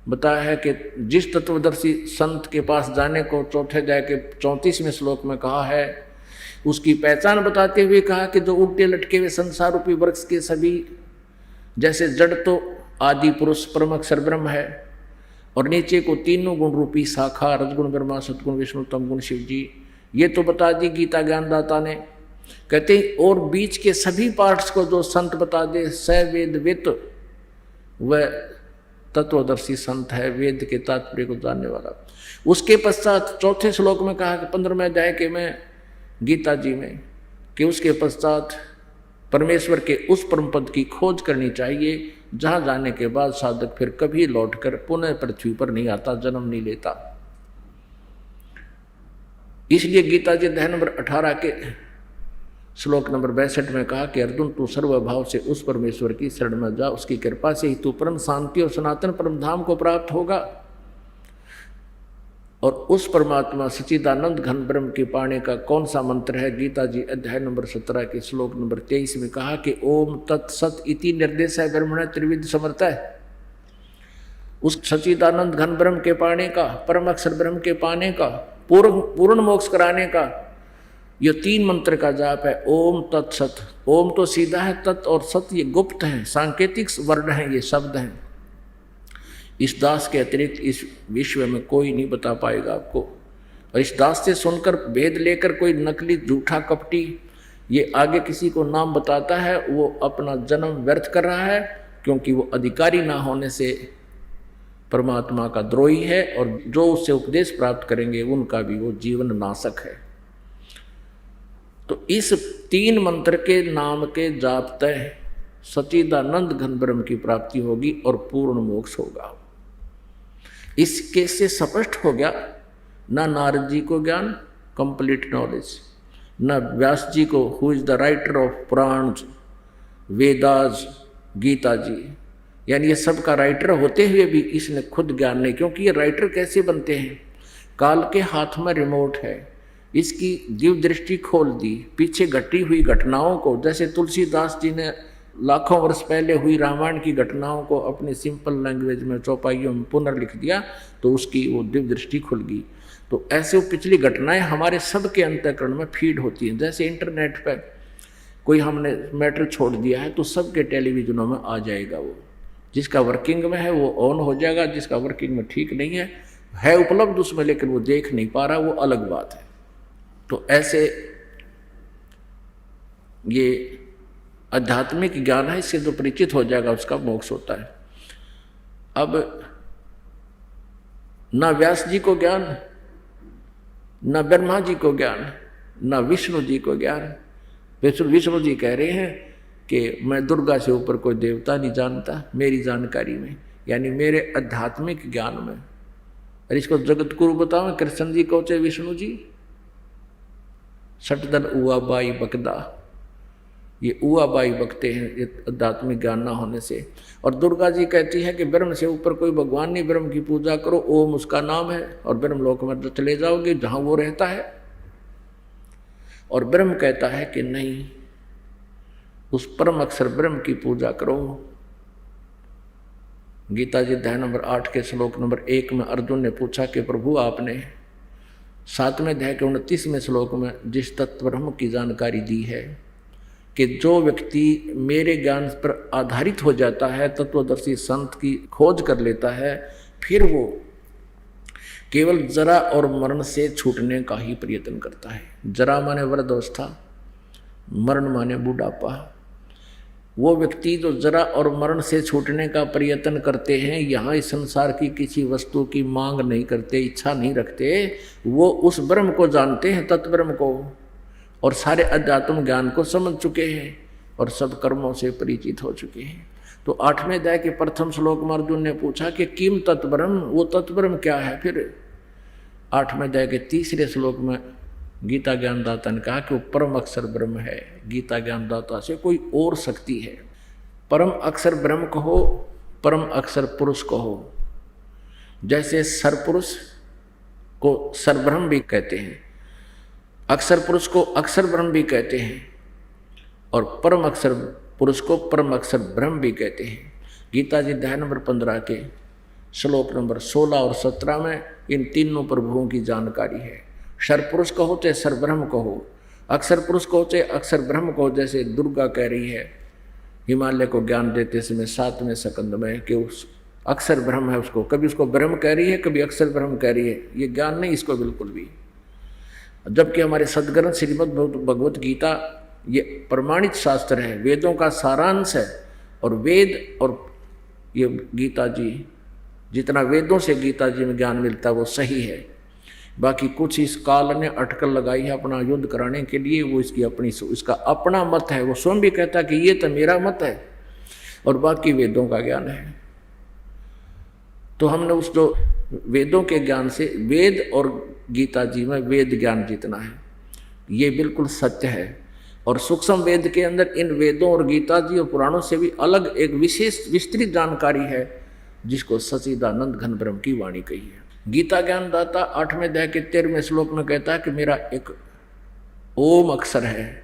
बताया है कि जिस तत्वदर्शी संत के पास जाने को 4थे अध्याय के 34वें श्लोक में कहा है, उसकी पहचान बताते हुए कहा कि जो उल्टे लटके हुए संसार रूपी वृक्ष के सभी जैसे जड़ तो आदि पुरुष परम अक्षर ब्रह्म है, और नीचे को तीनों गुण रूपी शाखा रजगुण ब्रह्मा सतगुण विष्णु तम गुण शिव जी, ये तो बता दी गीता ज्ञानदाता ने। कहते और बीच के सभी पार्ट्स को जो संत बता दे, स वेद वित, वह तत्वदर्शी संत है, वेद के तात्पर्य को जानने वाला। उसके पश्चात 4थे श्लोक में कहा कि 15वें अध्याय के में गीता जी में कि उसके पश्चात परमेश्वर के उस परम पद की खोज करनी चाहिए, जहां जाने के बाद साधक फिर कभी लौटकर पुनः पृथ्वी पर नहीं आता, जन्म नहीं लेता। इसलिए गीता जी अध्याय नंबर 18 के श्लोक नंबर 62 में कहा कि अर्जुन तू सर्वभाव से उस परमेश्वर की शरण में जा, उसकी कृपा से ही तू परम शांति और सनातन परम धाम को प्राप्त होगा। और उस परमात्मा सच्चिदानंद घन ब्रह्म के पाने का कौन सा मंत्र है? गीता जी अध्याय नंबर 17 के श्लोक नंबर 23 में कहा कि ओम तत्सत इति निर्देश है ब्रह्मण त्रिविध समर्थ है। उस सच्चिदानंद घन ब्रह्म के पाने का, परम अक्षर ब्रह्म के पाने का, पूर्ण मोक्ष कराने का ये 3 मंत्र का जाप है। ओम तत्सत, ओम तो सीधा है, तत् और सत ये गुप्त हैं, सांकेतिक वर्ण हैं, ये शब्द हैं। इस दास के अतिरिक्त इस विश्व में कोई नहीं बता पाएगा आपको। और इस दास से सुनकर भेद लेकर कोई नकली झूठा कपटी ये आगे किसी को नाम बताता है, वो अपना जन्म व्यर्थ कर रहा है, क्योंकि वो अधिकारी ना होने से परमात्मा का द्रोही है, और जो उससे उपदेश प्राप्त करेंगे उनका भी वो जीवन नाशक है। तो इस 3 मंत्र के नाम के जापते सच्चिदानंद घन ब्रह्म की प्राप्ति होगी और पूर्ण मोक्ष होगा। इसके से स्पष्ट हो गया, ना नारद जी को ज्ञान कंप्लीट नॉलेज, ना व्यास जी को who is the writer of Purana, Vedas, Gita ji, यानी ये सब का राइटर होते हुए भी इसने खुद ज्ञान नहीं। क्योंकि ये राइटर कैसे बनते हैं? काल के हाथ में रिमोट है, इसकी दिव्य दृष्टि खोल दी, पीछे घटी हुई घटनाओं को, जैसे तुलसीदास जी ने लाखों वर्ष पहले हुई रामायण की घटनाओं को अपनी सिंपल लैंग्वेज में चौपाइयों में पुनर्लिख दिया, तो उसकी वो दिव्य दृष्टि खुल गई। तो ऐसे वो पिछली घटनाएं हमारे सबके अंतःकरण में फीड होती हैं। जैसे इंटरनेट पर कोई हमने मैटर छोड़ दिया है तो सबके टेलीविजनों में आ जाएगा, वो जिसका वर्किंग में है वो ऑन हो जाएगा, जिसका वर्किंग में ठीक नहीं है उपलब्ध उसमें लेकिन वो देख नहीं पा रहा, वो अलग बात है। तो ऐसे ये आध्यात्मिक ज्ञान है, इससे जो परिचित हो जाएगा उसका मोक्ष होता है। अब ना व्यास जी को ज्ञान, ना ब्रह्मा जी को ज्ञान, ना विष्णु जी को ज्ञान। विष्णु जी कह रहे हैं कि मैं दुर्गा से ऊपर कोई देवता नहीं जानता मेरी जानकारी में, यानी मेरे आध्यात्मिक ज्ञान में। और इसको जगत गुरु बताओ, कृष्ण जी कहो चाहे विष्णु जी, सटदल उआ बाई बकदा, ये उआ बाई बकते हैं ये आध्यात्मिक ज्ञान ना होने से। और दुर्गा जी कहती है कि ब्रह्म से ऊपर कोई भगवान नहीं, ब्रह्म की पूजा करो, ओम उसका नाम है, और ब्रह्म लोक में तो चले जाओगे जहां वो रहता है। और ब्रह्म कहता है कि नहीं, उस परम अक्षर ब्रह्म की पूजा करो। गीता जी अध्याय नंबर 8 के श्लोक नंबर 1 में अर्जुन ने पूछा कि प्रभु आपने 7वें अध्याय के 29वें श्लोक में जिस तत्व ब्रह्म की जानकारी दी है कि जो व्यक्ति मेरे ज्ञान पर आधारित हो जाता है, तत्वदर्शी संत की खोज कर लेता है, फिर वो केवल जरा और मरण से छूटने का ही प्रयत्न करता है। जरा माने वृद्धावस्था, मरण माने बुढ़ापा। वो व्यक्ति जो जरा और मरण से छूटने का प्रयत्न करते हैं, यहाँ इस संसार की किसी वस्तु की मांग नहीं करते, इच्छा नहीं रखते, वो उस ब्रह्म को जानते हैं, तत्व ब्रह्म को, और सारे अध्यात्म ज्ञान को समझ चुके हैं और सब कर्मों से परिचित हो चुके हैं। तो 8वें अध्याय के प्रथम श्लोक में अर्जुन ने पूछा कि किम तत्व ब्रह्म, वो तत्व ब्रह्म क्या है। फिर 8वें अध्याय के 3रे श्लोक में गीता ज्ञानदाता ने कहा कि वो परम अक्षर ब्रह्म है। गीता ज्ञानदाता से कोई और शक्ति है। परम अक्षर ब्रह्म कहो, परम अक्षर पुरुष कहो। जैसे सरपुरुष को सरब्रह्म भी कहते हैं, अक्षर पुरुष को अक्षर ब्रह्म भी कहते हैं, और परम अक्षर पुरुष को परम अक्षर ब्रह्म भी कहते हैं। गीता जी अध्याय नंबर 15 के श्लोक नंबर 16 और 17 में इन तीनों प्रभुओं की जानकारी है। सरपुरुष कहो चाहे सरब्रह्म कहो, अक्षर पुरुष कहो चाहे अक्षर ब्रह्म कहो। जैसे दुर्गा कह रही है हिमालय को ज्ञान देते समय 7वें स्कंद में कि उस अक्षर ब्रह्म है, उसको कभी उसको ब्रह्म कह रही है, कभी अक्षर ब्रह्म कह रही है। ये ज्ञान नहीं इसको बिल्कुल भी। जबकि हमारे सदग्रंथ श्रीमद् भगवत गीता ये प्रमाणित शास्त्र है, वेदों का सारांश है। और वेद और ये गीता जी, जितना वेदों से गीता जी में ज्ञान मिलता है वो सही है। बाकी कुछ इस काल ने अटकल लगाई है अपना युद्ध कराने के लिए, वो इसकी अपनी, इसका अपना मत है। वो स्वयं भी कहता है कि ये तो मेरा मत है, और बाकी वेदों का ज्ञान है। तो हमने उस जो वेदों के ज्ञान से, वेद और गीता जी में वेद ज्ञान जितना है ये बिल्कुल सत्य है। और सूक्ष्म वेद के अंदर इन वेदों और गीता जी और पुराणों से भी अलग एक विशेष विस्तृत जानकारी है, जिसको सच्चिदानंद घन ब्रह्म की वाणी कही है। गीता ज्ञानदाता 8वें अध्याय के 13वें श्लोक में कहता है कि मेरा एक ओम अक्षर है,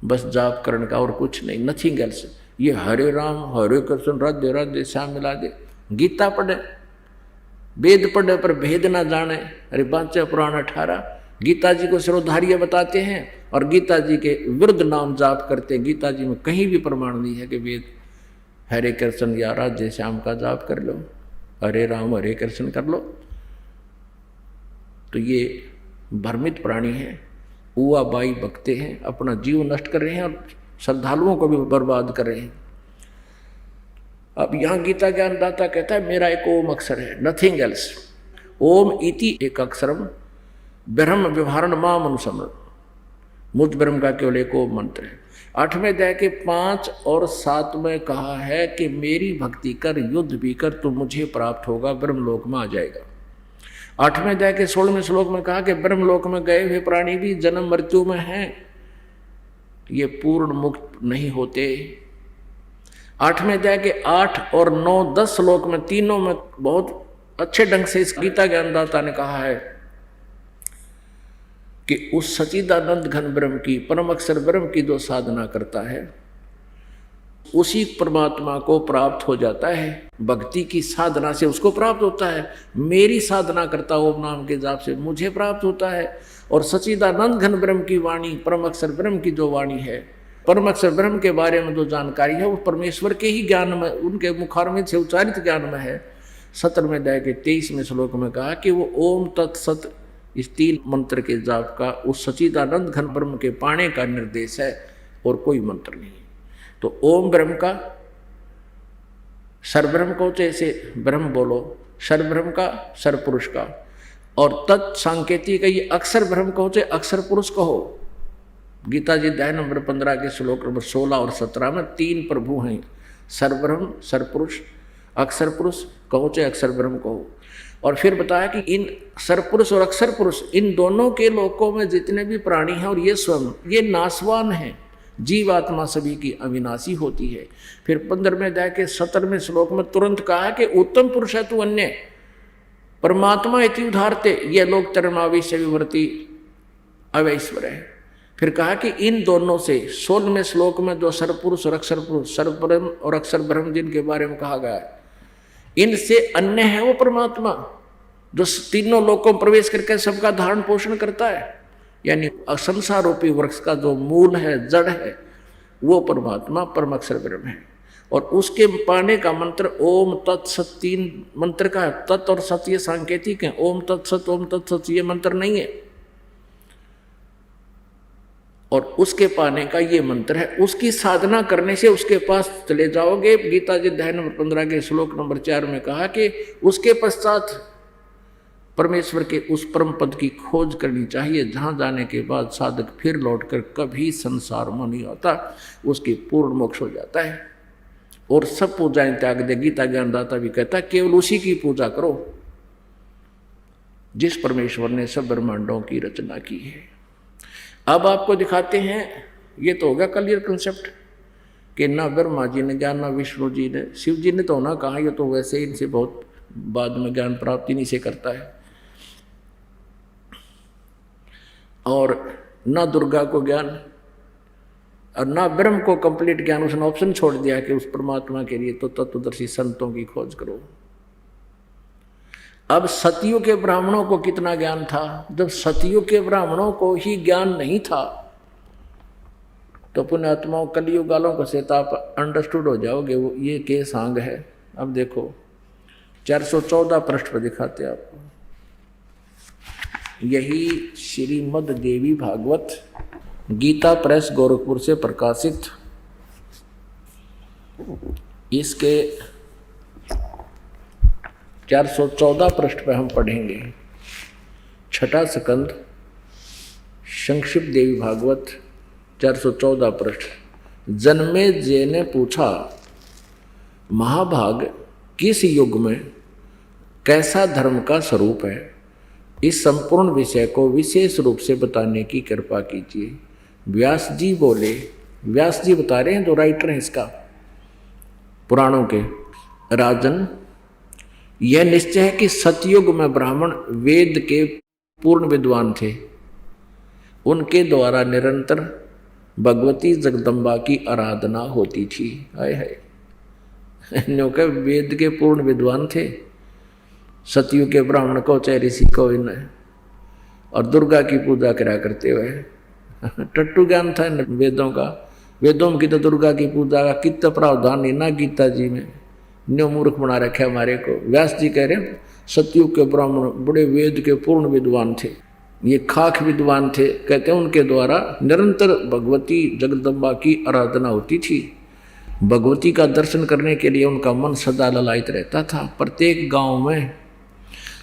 बस जाप करने का और कुछ नहीं, नथिंग एल्स। ये हरे राम हरे कृष्ण राधे राधे श्याम मिला दे। गीता पढ़े, वेद पढ़े पर भेद ना जाने, अरे 5 पुराण 18 गीता जी को सिरोधार्य बताते हैं और गीता जी के विरुद्ध नाम जाप करते हैं। गीता जी में कहीं भी प्रमाण नहीं है कि वेद हरे कृष्ण या राधे श्याम का जाप कर लो, हरे राम हरे कृष्ण कर लो। तो ये भ्रमित प्राणी हैं, उआ बाई बकते हैं, अपना जीव नष्ट कर रहे हैं और श्रद्धालुओं को भी बर्बाद कर रहे हैं। अब यहाँ गीता ज्ञानदाता कहता है मेरा एक ओम अक्षर है, नथिंग एल्स। ओम इति एक अक्षरम ब्रह्म व्यवहारण माम अनुसमरण, मुझ ब्रह्म का केवल एक ओम मंत्र है। 8वें अध्याय के 5 और 7 में कहा है कि मेरी भक्ति कर, युद्ध भी कर, तो मुझे प्राप्त होगा, ब्रह्मलोक में आ जाएगा। 8वें अध्याय के 16वें श्लोक में कहा कि ब्रह्मलोक में गए हुए प्राणी भी जन्म मृत्यु में हैं, ये पूर्ण मुक्त नहीं होते। 8वें अध्याय के 8 और 9, 10 श्लोक में तीनों में बहुत अच्छे ढंग से इस गीता ज्ञानदाता ने कहा है कि उस सच्चिदानंद घन ब्रह्म की, परम अक्षर ब्रह्म की जो साधना करता है उसी परमात्मा को प्राप्त हो जाता है। भक्ति की साधना से उसको प्राप्त होता है। मेरी साधना करता ओम नाम के जाप से मुझे प्राप्त होता है। और सच्चिदानंद घन ब्रह्म की वाणी, परम अक्षर ब्रह्म की जो वाणी है, परम अक्षर ब्रह्म के बारे में जो जानकारी है वो परमेश्वर के ही ज्ञान में, उनके मुखारविंद से उच्चारित ज्ञान में है। 17वें अध्याय के 23वें श्लोक में कहा कि वो ओम तत्सत इस 3 मंत्र के जाप का उस सच्चिदानंद घन ब्रह्म के पाने का निर्देश है और कोई मंत्र नहीं। तो ओम ब्रह्म का, सर्वब्रह्म को जैसे ब्रह्म बोलो, सर्वब्रह्म का, सर्वपुरुष का, और तत् सांकेतिक ये अक्षर ब्रह्म कहो चाहे अक्षर पुरुष कहो। गीता जी अध्याय नंबर 15 के श्लोक नंबर 16 और 17 में 3 प्रभु हैं, सर्वब्रह्म, सर्वपुरुष, अक्षर पुरुष कहो चाहे अक्षर ब्रह्म कहो। और फिर बताया कि इन सर्वपुरुष और अक्षर पुरुष, इन दोनों के लोकों में जितने भी प्राणी हैं और ये स्वयं, ये नाशवान हैं। जीवात्मा सभी की अविनाशी होती है। फिर 15वें अध्याय के 17वें श्लोक में तुरंत कहा कि उत्तम पुरुष है तू अन्य, परमात्मा इति उदाहरते, ये लोग तरमाविश्य विवर्ती अवैश्वर है। फिर कहा कि इन दोनों से 16वें श्लोक में जो सर्वपुरुष और अक्षर पुरुष, सर्वब्रह्म और अक्षर ब्रह्म जिनके बारे में कहा गया है, इनसे अन्य है वो परमात्मा जो तीनों लोकों में प्रवेश करके सबका धारण पोषण करता है। यानी असंसार रूपी वृक्ष का जो मूल है, जड़ है, वो परमात्मा परम अक्षर ब्रह्म है। और उसके पाने का मंत्र ओम तत्सत 3 मंत्र का है। तत् और सत ये सांकेतिक है, ओम तत्सत ये मंत्र नहीं है। और उसके पाने का ये मंत्र है। उसकी साधना करने से उसके पास चले जाओगे। गीता जी अध्याय नंबर 15 के श्लोक नंबर 4 में कहा कि उसके पश्चात परमेश्वर के उस परम पद की खोज करनी चाहिए, जहाँ जाने के बाद साधक फिर लौटकर कभी संसार में नहीं आता, उसकी पूर्ण मोक्ष हो जाता है और सब पूजाएं त्याग दे। गीता ज्ञानदाता भी कहता है केवल उसी की पूजा करो जिस परमेश्वर ने सब ब्रह्मांडों की रचना की है। अब आपको दिखाते हैं, ये तो होगा क्लियर कंसेप्ट कि ना ब्रह्मा जी ने ज्ञान, ना विष्णु जी ने, शिव जी ने तो होना कहा, ये तो वैसे इनसे बहुत बाद में ज्ञान प्राप्ति नहीं से करता है। और ना दुर्गा को ज्ञान और ना ब्रह्म को कंप्लीट ज्ञान, उसने ऑप्शन छोड़ दिया कि उस परमात्मा के लिए तो तत्वदर्शी संतों की खोज करो। अब सतियों के ब्राह्मणों को कितना ज्ञान था? जब सतियों के ब्राह्मणों को ही ज्ञान नहीं था तो पुण्यात्माओं कलयुग वालों को से आप अंडरस्टूड हो जाओगे वो ये के सांग है। अब देखो 414 पृष्ठ पर दिखाते आपको, यही श्रीमद् देवी भागवत गीता प्रेस गोरखपुर से प्रकाशित, इसके 414 पृष्ठ पर हम पढ़ेंगे। छठा स्कंद संक्षिप्त देवी भागवत 414 पृष्ठ। जन्मे जय ने पूछा, महाभाग किस युग में कैसा धर्म का स्वरूप है? इस संपूर्ण विषय को विशेष रूप से बताने की कृपा कीजिए। व्यास जी बोले, व्यास जी बता रहे हैं जो राइटर हैं इसका पुराणों के, राजन यह निश्चय है कि सतयुग में ब्राह्मण वेद के पूर्ण विद्वान थे। उनके द्वारा निरंतर भगवती जगदम्बा की आराधना होती थी। हाय हाय, के वेद के पूर्ण विद्वान थे सतयुग के ब्राह्मण को चाहे ऋषि को इन, और दुर्गा की पूजा करा करते हुए टट्टू ज्ञान था वेदों का। वेदों की तो दुर्गा की पूजा का कितना प्रावधान है ना गीता जी में, न्यो मूर्ख बना रखे हमारे को। व्यास जी कह रहे हैं सतयुग के ब्राह्मण बड़े वेद के पूर्ण विद्वान थे, ये खाक विद्वान थे। कहते हैं उनके द्वारा निरंतर भगवती जगदम्बा की आराधना होती थी। भगवती का दर्शन करने के लिए उनका मन सदा ललायित रहता था। प्रत्येक गांव में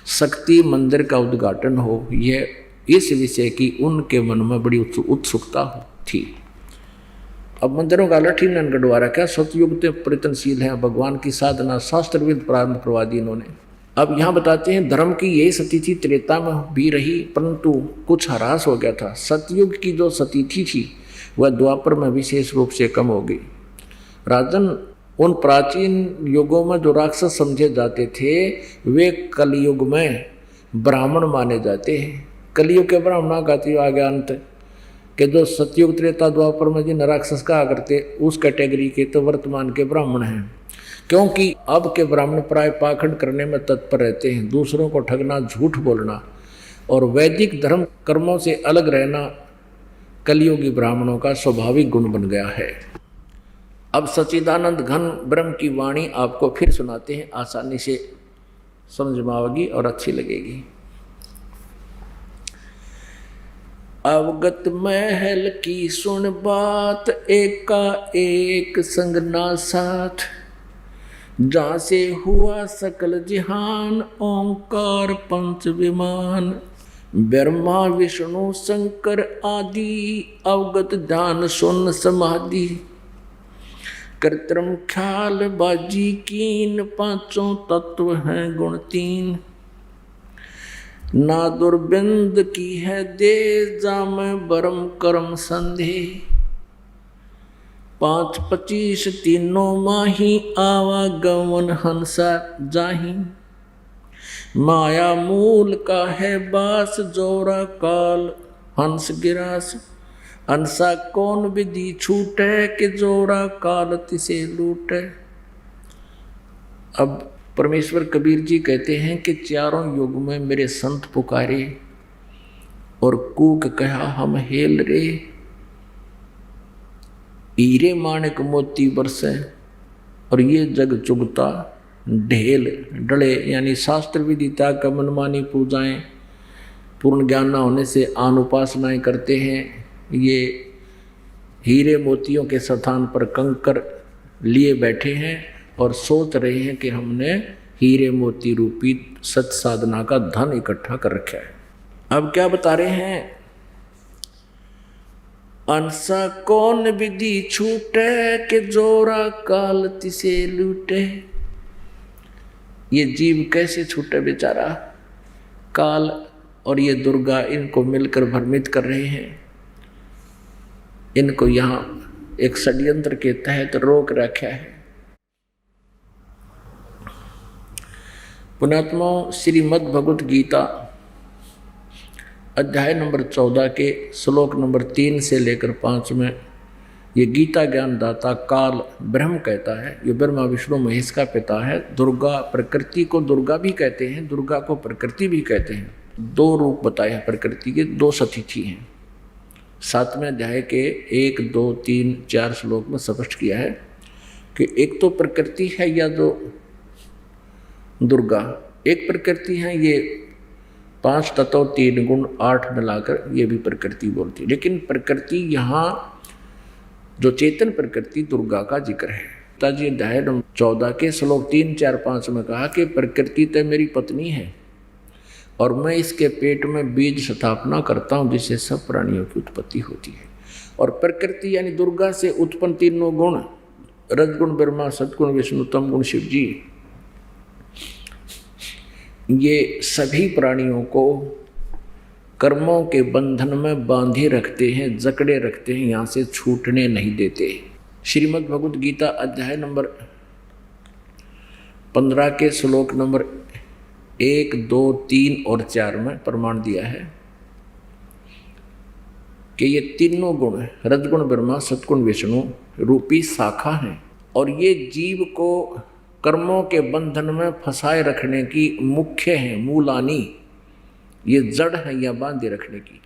शक्ति मंदिर का उद्घाटन हो, यह इस विषय की उनके मन में बड़ी उत्सुकता थी। अब मंदिरों का लठीनन गढ़वारा क्या सतयुग में परिवर्तनशील है, भगवान की साधना शास्त्रविद प्रारंभ करवा दी इन्होंने। अब यहाँ बताते हैं धर्म की यही सती थी, त्रेता में भी रही, परंतु कुछ ह्रास हो गया था। सतयुग की जो सतीथि थी वह द्वापर में विशेष रूप से कम हो गई। राजन, उन प्राचीन युगों में जो राक्षस समझे जाते थे वे कलयुग में ब्राह्मण माने जाते हैं। कलयुग के ब्राह्मणों का आ गया अंत कि जो सतयुग त्रेता द्वापर में जिन राक्षस कहा करते उस कैटेगरी के तो वर्तमान के ब्राह्मण हैं, क्योंकि अब के ब्राह्मण प्राय पाखंड करने में तत्पर रहते हैं, दूसरों को ठगना, झूठ बोलना और वैदिक धर्म कर्मों से अलग रहना कलियुगी ब्राह्मणों का स्वाभाविक गुण बन गया है। अब सच्चिदानंद घन ब्रह्म की वाणी आपको फिर सुनाते हैं, आसानी से समझ में आएगी और अच्छी लगेगी। अवगत महल की सुन बात, एका एक संग ना साथ, जहाँ से हुआ सकल जिहान, ओंकार पंच विमान, ब्रह्मा विष्णु शंकर आदि, अवगत ध्यान सुन समाधि, कृत्रिम ख्याल बाजी कीन, पांचों तत्व हैं गुण तीन, ना दुर्बिंद की है दे, जाम बरम कर्म संदेह, 5-25 तीनों माही, आवागमन हंसा जाही, माया मूल का है बास, जोरा काल हंस गिरास, हंसा कौन विधि छूटे, कि जोरा काल तिसे लूटे। अब परमेश्वर कबीर जी कहते हैं कि चारों युग में मेरे संत पुकारे और कूक कहा हम हेल रे, हीरे माणिक मोती बरसे और ये जग चुगता ढेल डले, यानी शास्त्र विदिता का मनमानी पूजाएं, पूर्ण ज्ञान न होने से आन उपासनाएं करते हैं, ये हीरे मोतियों के स्थान पर कंकर लिए बैठे हैं और सोच रहे हैं कि हमने हीरे मोती रूपी सत साधना का धन इकट्ठा कर रखा है। अब क्या बता रहे हैं, अंसा कौन विधि छूटे, के जोरा काल तिसे लूटे। ये जीव कैसे छूटे बेचारा, काल और ये दुर्गा इनको मिलकर भ्रमित कर रहे हैं, इनको यहाँ एक षड्यंत्र के तहत रोक रखा है। पुणात्मा श्रीमद् भगवत गीता अध्याय नंबर 14 के श्लोक नंबर 3 से लेकर 5 में ये गीता ज्ञान दाता काल ब्रह्म कहता है। ये ब्रह्मा विष्णु महेश का पिता है। दुर्गा, प्रकृति को दुर्गा भी कहते हैं, दुर्गा को प्रकृति भी कहते हैं। 2 रूप बताए हैं प्रकृति के, 2 सतिथि हैं। 7वें अध्याय के 1, 2, 3, 4 श्लोक में स्पष्ट किया है कि एक तो प्रकृति है या जो दुर्गा, एक प्रकृति है ये 5 तत्व 3 गुण 8 मिलाकर ये भी प्रकृति बोलती है। लेकिन प्रकृति यहाँ जो चेतन प्रकृति दुर्गा का जिक्र है। ताजी अध्याय 14 के श्लोक 3, 4, 5 में कहा कि प्रकृति तो मेरी पत्नी है और मैं इसके पेट में बीज स्थापना करता हूँ जिससे सब प्राणियों की उत्पत्ति होती है। और प्रकृति यानी दुर्गा से उत्पन्न तीनों गुण, रजगुण ब्रह्मा, सतगुण विष्णु, तम गुण शिव जी, ये सभी प्राणियों को कर्मों के बंधन में बांधे रखते हैं, जकड़े रखते हैं, यहाँ से छूटने नहीं देते। श्रीमद् भगवत गीता अध्याय नंबर 15 के श्लोक नंबर 1, 2, 3 और 4 में प्रमाण दिया है कि ये तीनों गुण रजगुण ब्रह्मा, सतगुण विष्णु रूपी शाखा हैं और ये जीव को कर्मों के बंधन में फंसाए रखने की मुख्य है, मूलानी, ये जड़ है या बांधे रखने की।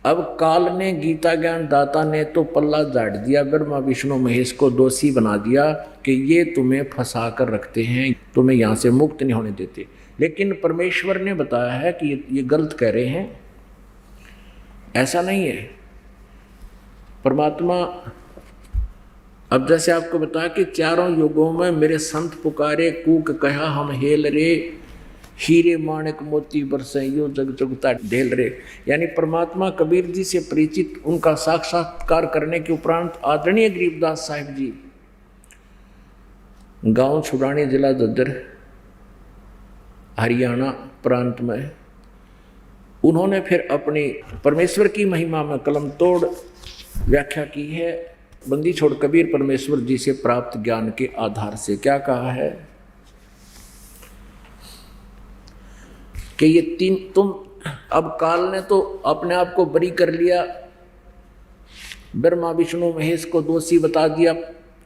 अब काल ने, गीता ज्ञान दाता ने तो पल्ला झाड़ दिया, ब्रह्मा विष्णु महेश को दोषी बना दिया कि ये तुम्हें फंसा कर रखते हैं, तुम्हें यहाँ से मुक्त नहीं होने देते। लेकिन परमेश्वर ने बताया है कि ये गलत कह रहे हैं, ऐसा नहीं है। परमात्मा अब जैसे आपको बताया कि चारों युगों में मेरे संत पुकारे, कूक कहा हम हेल रे, हीरे माणिक मोती बरसे यो जग जुगता ढेल रे। यानी परमात्मा कबीर जी से परिचित, उनका साक्षात्कार करने के उपरांत आदरणीय गरीबदास साहिब जी गांव छुड़ानी, जिला झज्जर, हरियाणा प्रांत में, उन्होंने फिर अपनी परमेश्वर की महिमा में कलम तोड़ व्याख्या की है बंदी छोड़ कबीर परमेश्वर जी से प्राप्त ज्ञान के आधार से। क्या कहा है कि ये तीन, तुम अब काल ने तो अपने आप को बरी कर लिया, ब्रह्मा विष्णु महेश को दोषी बता दिया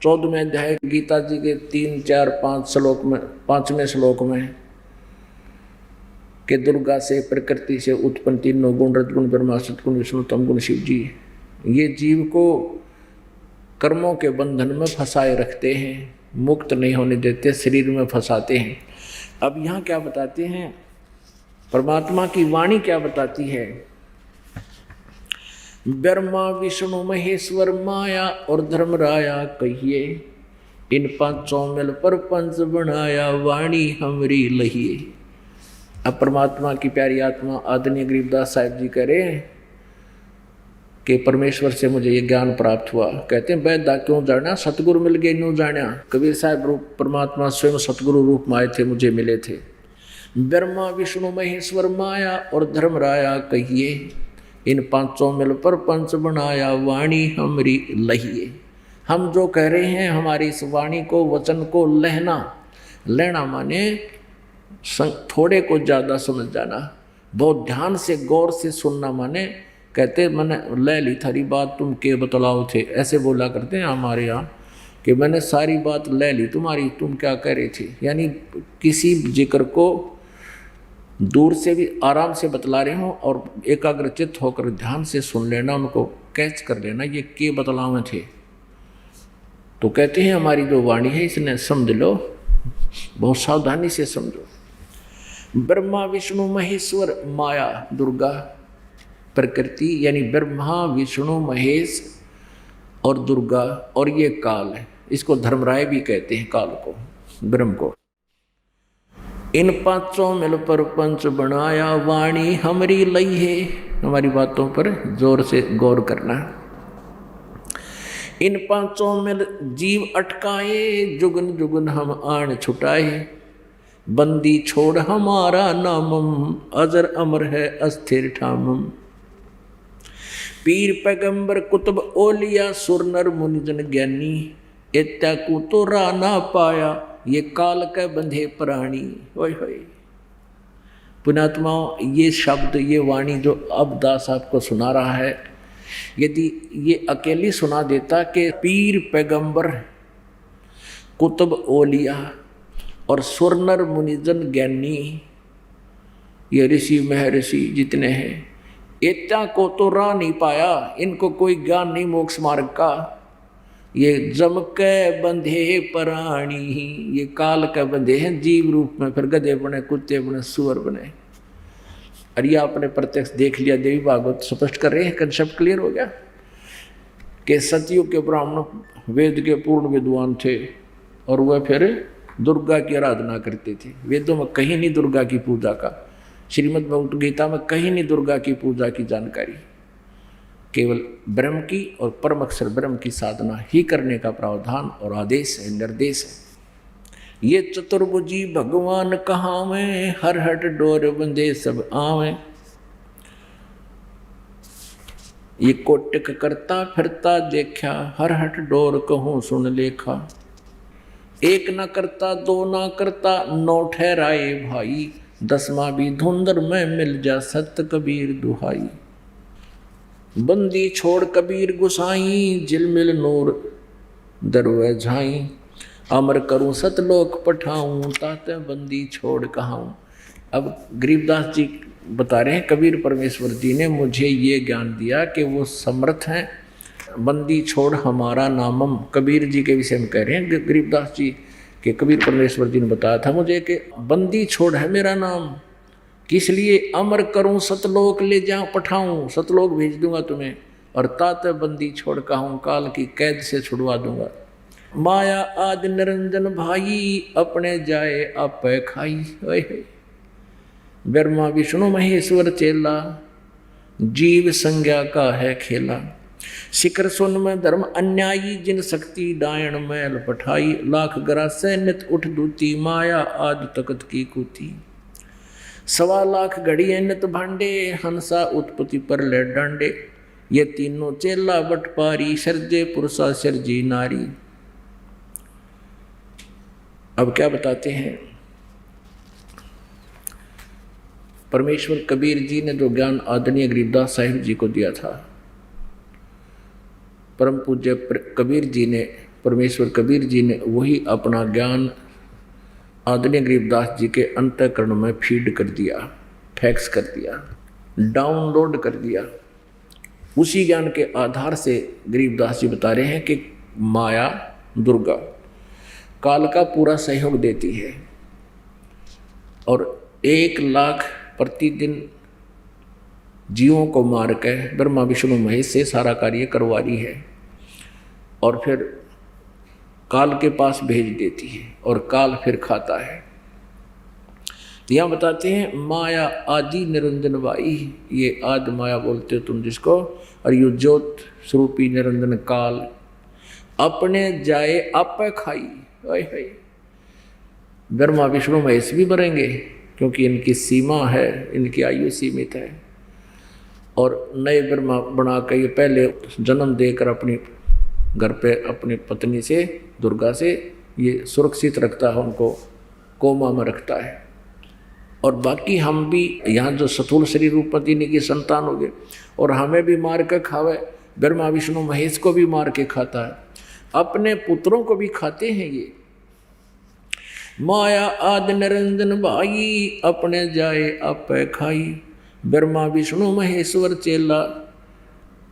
14वें अध्याय गीता जी के 3, 4, 5 श्लोक में, 5वें श्लोक में, कि दुर्गा से, प्रकृति से उत्पन्न तीनों गुण, रजगुण ब्रह्मा, सतगुण विष्णु, तमगुण शिव जी, ये जीव को कर्मों के बंधन में फंसाए रखते हैं, मुक्त नहीं होने देते, शरीर में फंसाते हैं। अब यहाँ क्या बताते हैं, परमात्मा की वाणी क्या बताती है, ब्रह्मा विष्णु महेश्वर माया और धर्मराया कहिए, इन पांचों मिल पर पंच बनाया, वाणी हमरी लहिए। अब परमात्मा की प्यारी आत्मा आदरणीय गरीबदास साहिब जी कह रहे हैं कि परमेश्वर से मुझे ये ज्ञान प्राप्त हुआ। कहते हैं वैदा क्यों जाना, सतगुरु मिल गए न्यू जाना। कबीर साहब रूप परमात्मा स्वयं सतगुरु रूप में आए थे, मुझे मिले थे। ब्रह्मा विष्णु महेश्वर माया और धर्मराया कहिए, इन पांचों मिल पर पंच बनाया, वाणी हमरी लहिए। हम जो कह रहे हैं, हमारी इस वाणी को, वचन को लेना माने थोड़े को ज़्यादा समझ जाना, बहुत ध्यान से गौर से सुनना माने, कहते मैंने ले ली थारी बात तुम के बतलाओ थे, ऐसे बोला करते हैं हमारे यहाँ कि मैंने सारी बात ले ली तुम्हारी, तुम क्या कह रहे थे। यानी किसी जिक्र को दूर से भी आराम से बतला रहे हो और एकाग्रचित होकर ध्यान से सुन लेना, उनको कैच कर लेना ये के बतलावे थे। तो कहते हैं हमारी जो वाणी है इसने समझ लो, बहुत सावधानी से समझो। ब्रह्मा विष्णु महेश्वर माया दुर्गा प्रकृति, यानी ब्रह्मा विष्णु महेश और दुर्गा, और ये काल है, इसको धर्मराय भी कहते हैं काल को, ब्रह्म को। इन पांचों मिल पर पंच बनाया, वाणी हमारी लई है। हमारी बातों पर जोर से गौर करना। इन पांचों मिल जीव अटकाए, जुगन जुगन हम आन छुटाए, बंदी छोड़ हमारा नामम, अजर अमर है अस्थिर ठामम। पीर पैगंबर कुतुब ओलिया, सुर नर मुनिजन ज्ञानी, इत्या को तो राना पाया, ये काल के बंधे प्राणी। होय होय पुण्यात्माओं, ये शब्द, ये वाणी जो अब दास आपको सुना रहा है, यदि ये अकेली सुना देता कि पीर पैगंबर कुतुब ओलिया और सुरनर मुनिजन ज्ञानी, ये ऋषि महर्षि जितने हैं, इत्या को तो रा नहीं पाया, इनको कोई ज्ञान नहीं मोक्ष मार्ग का, ये जम के बंधे प्राणी, ये काल के बंधे हैं जीव रूप में, फिर गधे बने, कुत्ते बने, सुअर बने। और ये आपने प्रत्यक्ष देख लिया, देवी भागवत स्पष्ट कर रहे हैं, कंसेप्ट क्लियर हो गया कि सतयुग के ब्राह्मण वेद के पूर्ण विद्वान थे और वह फिर दुर्गा की आराधना करते थे। वेदों में कहीं नहीं दुर्गा की पूजा का, श्रीमद् भगवत गीता में कहीं नहीं दुर्गा की पूजा की जानकारी, केवल ब्रह्म की और परम अक्षर ब्रह्म की साधना ही करने का प्रावधान और आदेश है, निर्देश है। ये चतुर्भुजी भगवान कहाँ में, हर हट डोर बंधे सब आवे, ये कोटिक करता फिरता देखा, हर हट डोर कहूँ सुन लेखा, एक न करता दो न करता, नौ ठहराए भाई, दसवां भी धुंधर में मिल जा, सत कबीर दुहाई। बंदी छोड़ कबीर गुसाई, झिलमिल नूर दरवे झाई, अमर करूं सतलोक पठाऊं, ताते बंदी छोड़ कहाऊं। अब गरीबदास जी बता रहे हैं कबीर परमेश्वर जी ने मुझे ये ज्ञान दिया कि वो समर्थ हैं, बंदी छोड़ हमारा नामम। कबीर जी के विषय में कह रहे हैं गरीबदास जी कि कबीर परमेश्वर जी ने बताया था मुझे कि बंदी छोड़ है मेरा नाम, किस लिए, अमर करूं सतलोक ले जाऊं पठाऊं, सतलोक भेज दूंगा तुम्हें, और तात बंदी छोड़ कहूं, काल की कैद से छुड़वा दूंगा। माया आदि निरंजन भाई अपने जाए आप खाई। ओए ब्रह्मा विष्णु महेश्वर चेला जीव संज्ञा का है खेला। शिखर सुन में धर्म अन्यायी जिन शक्ति डायण मैल पठाई। लाख ग्रासे नित उठ दूती माया आदि तकत की कूती। 1.25 लाख घड़िए नित भांडे हंसा उत्पत्ति पर ले डांडे। ये तीनों चेला बट पारी सर्जे पुरुषा सर्जी नारी। अब क्या बताते हैं, परमेश्वर कबीर जी ने जो ज्ञान आदरणीय गरीबदास साहिब जी को दिया था, परम पूज्य कबीर जी ने, परमेश्वर कबीर जी ने वही अपना ज्ञान आदरणीय गरीबदास जी के अंतःकरण में फीड कर दिया, फैक्स कर दिया, डाउनलोड कर दिया। उसी ज्ञान के आधार से गरीबदास जी बता रहे हैं कि माया दुर्गा काल का पूरा सहयोग देती है और 1 लाख प्रतिदिन जीवों को मार के ब्रह्मा विष्णु महेश से सारा कार्य करवा रही है और फिर काल के पास भेज देती है और काल फिर खाता है। यहाँ बताते हैं माया आदि निरंजन बाई, ये आदि माया बोलते हो तुम जिसको, और ये ज्योत स्वरूपी निरंजन काल अपने जाए आप खाई। ब्रह्मा विष्णु महेश भी मरेंगे क्योंकि इनकी सीमा है, इनकी आयु सीमित है और नए ब्रह्मा बना के ये पहले जन्म देकर अपनी घर पे अपनी पत्नी से दुर्गा से ये सुरक्षित रखता है, उनको कोमा में रखता है। और बाकी हम भी यहाँ जो स्थूल शरीर रूपवती की संतान हो गए और हमें भी मार के खावे, ब्रह्मा विष्णु महेश को भी मार के खाता है, अपने पुत्रों को भी खाते हैं ये। माया आदि निरंजन भाई अपने जाए आप खाई। ब्रह्मा विष्णु महेश्वर चेला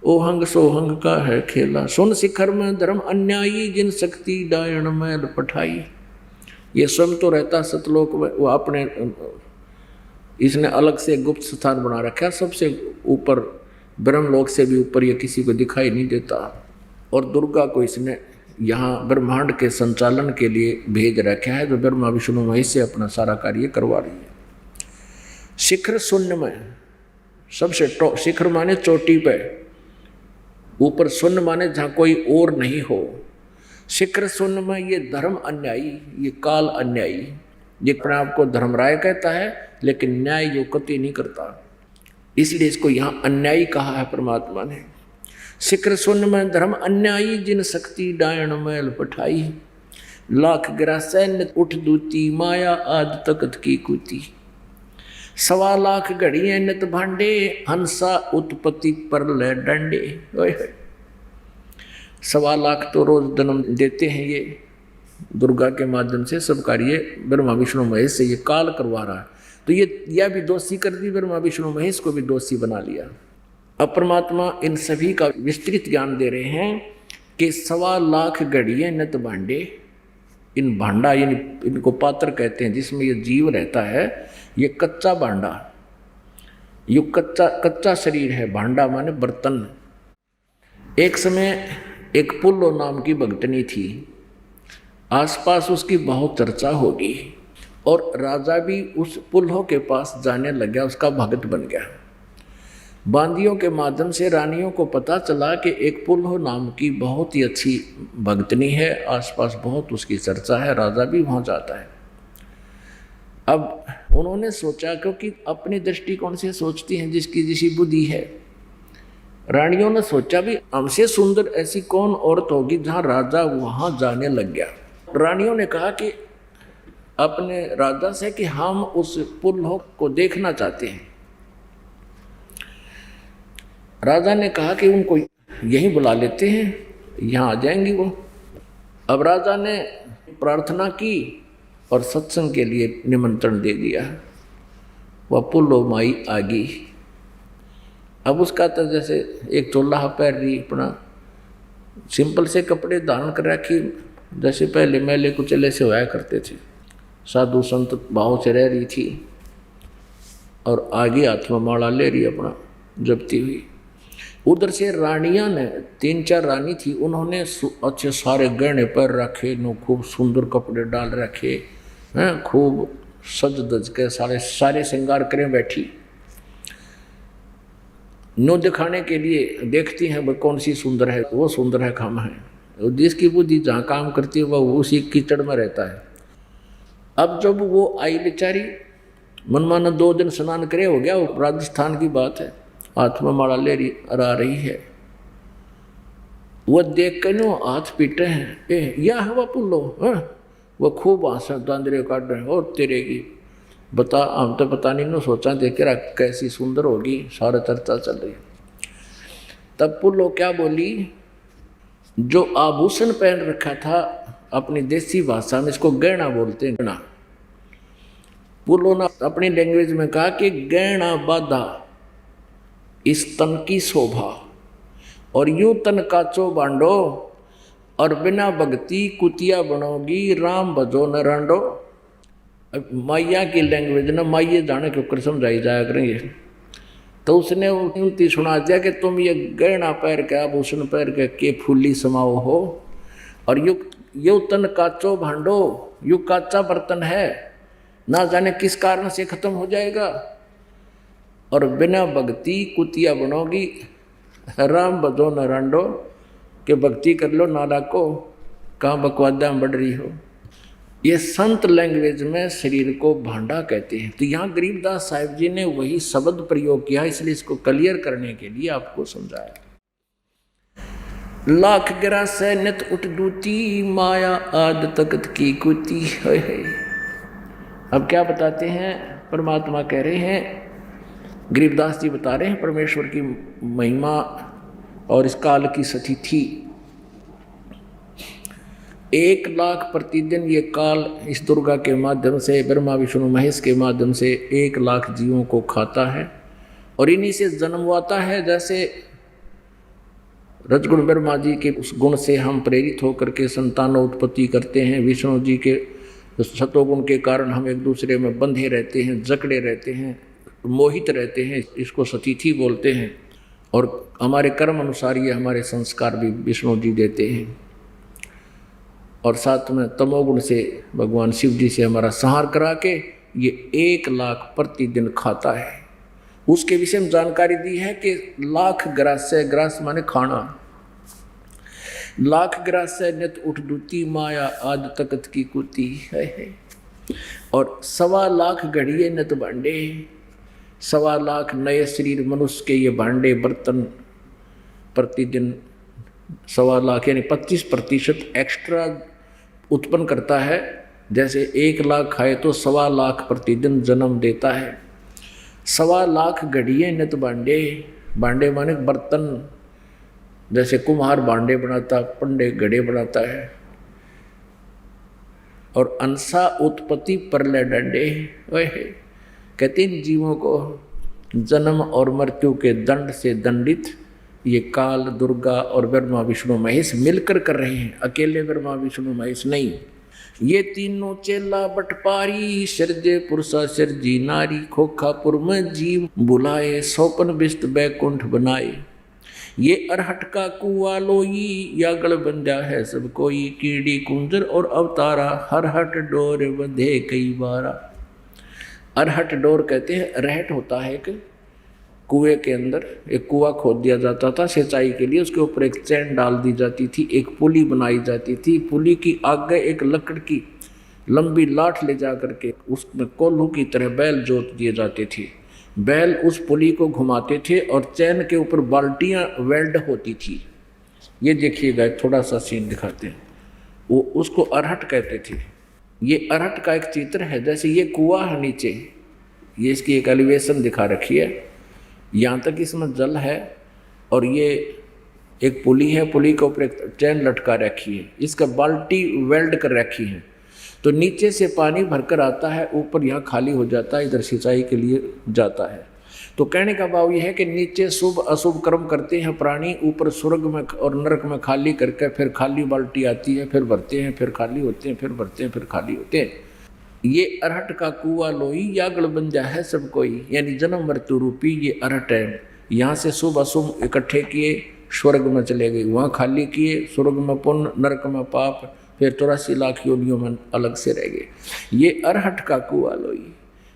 ओहंग सोहंग का है खेला। सुन शिखर में धर्म अन्यायी जिन शक्ति डायण मैल पठाई। ये स्वयं तो रहता सतलोक में, वो अपने इसने अलग से गुप्त स्थान बना रखा, सबसे ऊपर ब्रह्मलोक से भी ऊपर, ये किसी को दिखाई नहीं देता। और दुर्गा को इसने यहाँ ब्रह्मांड के संचालन के लिए भेज रखा है, जो ब्रह्मा विष्णु महेश से अपना सारा कार्य करवा रही है। शिखर शून्य में सबसे शिखर माने चोटी पे, ऊपर शून्य माने जहाँ कोई और नहीं हो। शिखर शून्य में ये धर्म अन्यायी, ये काल अन्यायी, ये अपने आप को धर्मराय कहता है लेकिन न्याय यो कति नहीं करता, इसलिए इसको यहाँ अन्यायी कहा है परमात्मा ने। शिखर शून्य में धर्म अन्यायी जिन शक्ति डायण मैल पठाई। लाख गिरासै नित उठ दूती माया आदि तकत की कूती। 1.25 लाख घड़िए नित भांडे हंसा उत्पत्ति पर ले डंडे। 1.25 लाख तो रोज जन्म देते हैं ये, दुर्गा के माध्यम से सब कार्य ब्रह्मा विष्णु महेश से ये काल करवा रहा है। तो ये यह भी दोषी कर दी, ब्रह्मा विष्णु महेश को भी दोषी बना लिया। अब परमात्मा इन सभी का विस्तृत ज्ञान दे रहे हैं कि 1.25 लाख घड़िए नित भांडे। इन भांडा इनको पात्र कहते हैं जिसमें ये जीव रहता है, ये कच्चा भांडा, ये कच्चा शरीर है। भांडा माने बर्तन। एक समय एक पुल्लो नाम की भक्तनी थी, आसपास उसकी बहुत चर्चा होगी और राजा भी उस पुल्लो के पास जाने लग गया, उसका भक्त बन गया। बांदियों के माध्यम से रानियों को पता चला कि एक पुल्लो नाम की बहुत ही अच्छी भक्तनी है, आसपास बहुत उसकी चर्चा है, राजा भी वहाँ जाता है। अब उन्होंने सोचा, क्योंकि अपनी दृष्टिकोण से सोचती हैं जिसकी जिसी बुद्धि है, रानियों ने सोचा भी हमसे सुंदर ऐसी कौन औरत होगी जहाँ राजा वहाँ जाने लग गया। रानियों ने कहा कि अपने राजा से कि हम उस पुल्लो को देखना चाहते हैं। राजा ने कहा कि उनको यहीं बुला लेते हैं, यहाँ आ जाएंगी वो। अब राजा ने प्रार्थना की और सत्संग के लिए निमंत्रण दे दिया। वह पुल्लो माई आ गई। अब उसका तो जैसे एक चोला पैर रही, अपना सिंपल से कपड़े धारण कर रखी, जैसे पहले मेले कुचले से होया करते थे, साधु संत भाव से रह रही थी और आगे हाथ में माला ले रही अपना जपती हुई। उधर से रानियां ने 3-4 रानी थी, उन्होंने अच्छे सारे गहने पर रखे, नो खूब सुंदर कपड़े डाल रखे हैं, खूब सज धज के सारे श्रृंगार करें बैठी, नो दिखाने के लिए देखती हैं वह कौन सी सुंदर है, वो सुंदर है हम है। जिसकी बुद्धि जहाँ काम करती है वह उसी कीचड़ में रहता है। अब जब वो आई बेचारी, मनमाना 2 दिन स्नान करे हो गया, वो राजस्थान की बात है, हाथ में माला ले रही आ रही है, वह देख कर नो हाथ पीटे हैं, या हवा पुल्लो, वह खूब आंसू दांदरे काट रहे हैं, और तेरे की बता, हम तो पता नहीं नो सोचा देख रहा कैसी सुंदर होगी, सारा चर्चा चल रही है। तब पुल्लो क्या बोली, जो आभूषण पहन रखा था, अपनी देसी भाषा में इसको गहना बोलते हैं, गहना। पुल्लो ने अपनी लैंग्वेज में कहा कि गहना बाधा इस तन की शोभा, और यूं तन काचो बांडो, और बिना भक्ति कुतिया बनोगी, राम भजो न रांडो। मैया की लैंग्वेज ना माइये जाने के ऊपर समझाई जाया करेंगे। तो उसने उनती सुना दिया कि तुम ये गहना पैर के, आभूषण पैर के फूली समाओ हो, और यू तन काचो भांडो, यू काचा बर्तन है, ना जाने किस कारण से खत्म हो जाएगा, और बिना भक्ति कुतिया बनोगी, राम भजो न रांडो, के भक्ति कर लो नाला को, कहाँ बकवादा में बढ़ रही हो। ये संत लैंग्वेज में शरीर को भांडा कहते हैं। तो यहाँ गरीबदास साहिब जी ने वही शब्द प्रयोग किया, इसलिए इसको क्लियर करने के लिए आपको समझाया। लाख गिरा से नित उठ दूती, माया आद तकत की कुती है। अब क्या बताते हैं, परमात्मा कह रहे हैं, गरीबदास जी बता रहे हैं परमेश्वर की महिमा और इस काल की स्थिति। 1 लाख प्रतिदिन ये काल इस दुर्गा के माध्यम से, ब्रह्मा विष्णु महेश के माध्यम से 1 लाख जीवों को खाता है, और इन्हीं से जन्मवाता है। जैसे रजगुण ब्रह्मा जी के उस गुण से हम प्रेरित होकर के संतानोत्पत्ति करते हैं, विष्णु जी के सतोगुण के कारण हम एक दूसरे में बंधे रहते हैं, जकड़े रहते हैं, मोहित रहते हैं, इसको सतीथि बोलते हैं। और हमारे कर्म अनुसार ये हमारे संस्कार भी विष्णु जी देते हैं। और साथ में तमोगुण से भगवान शिव जी से हमारा संहार करा के ये 1 लाख प्रतिदिन खाता है। उसके विषय में जानकारी दी है कि लाख ग्रास्य, ग्रास माने खाना, लाख ग्रास्य नित उठ दूती, माया आद तकत की कुती है। और 1.25 लाख घड़िए नित भांडे, 1.25 लाख नए शरीर मनुष्य के ये भांडे बर्तन प्रतिदिन 1.25 लाख यानी 25% एक्स्ट्रा उत्पन्न करता है। जैसे 1 लाख खाए तो 1.25 लाख प्रतिदिन जन्म देता है। 1.25 लाख घड़िए नित भांडे, भांडे माने बर्तन, जैसे कुम्हार भांडे बनाता, पंडे घड़े बनाता है। और अंसा उत्पत्ति परले डंडे, वह कहते इन जीवों को जन्म और मृत्यु के दंड से दंडित ये काल, दुर्गा और ब्रह्मा विष्णु महेश मिलकर कर रहे हैं, अकेले ब्रह्मा विष्णु महेश नहीं। ये तीनों चेला बटपारी, सिरजे पुरुषा सिरजी नारी, खोखापुर में जीव बुलाए, सौपन बिस्त बैकुंठ बनाए। ये अरहट का कुआ लोई, या गलबंजा है सब कोई, कीड़ी कुंजर और अवतारा, हरहट डोर बंधे कई बारा। अरहट डोर कहते हैं, रहट होता है एक कुएं के अंदर, एक कुआं खोद दिया जाता था सिंचाई के लिए, उसके ऊपर एक चैन डाल दी जाती थी, एक पुली बनाई जाती थी, पुली की आगे एक लकड़ की लंबी लाठ ले जा करके उसमें कोल्हू की तरह बैल जोत दिए जाते थे। बैल उस पुली को घुमाते थे और चैन के ऊपर बाल्टियां वेल्ड होती थी। ये देखिएगा, थोड़ा सा सीन दिखाते हैं, वो उसको अरहट कहते थे। ये अरहट का एक चित्र है, जैसे ये कुआं है नीचे, ये इसकी एक एलिवेशन दिखा रखी है, यहाँ तक इसमें जल है और ये एक पुली है, पुली के ऊपर एक चैन लटका रखी है, इसका बाल्टी वेल्ड कर रखी है। तो नीचे से पानी भरकर आता है, ऊपर यहाँ खाली हो जाता है, इधर सिंचाई के लिए जाता है। तो कहने का भाव यह है कि नीचे शुभ अशुभ कर्म करते हैं प्राणी, ऊपर स्वर्ग में और नरक में खाली करके फिर खाली बाल्टी आती है, फिर भरते हैं, फिर खाली होते हैं, फिर भरते हैं, फिर खाली होते हैं। ये अरहट का कुआ लोई, या गलबंजा है सब कोई, यानी जन्म मृत्यु रूपी ये अरहट है। यहाँ से शुभ अशुभ इकट्ठे किए, स्वर्ग में चले गए, वहाँ खाली किए, स्वर्ग में पुण्य, नरक में पाप, फिर 84 लाख योनियों में अलग से रह गए। ये अरहट का कुआं लोई,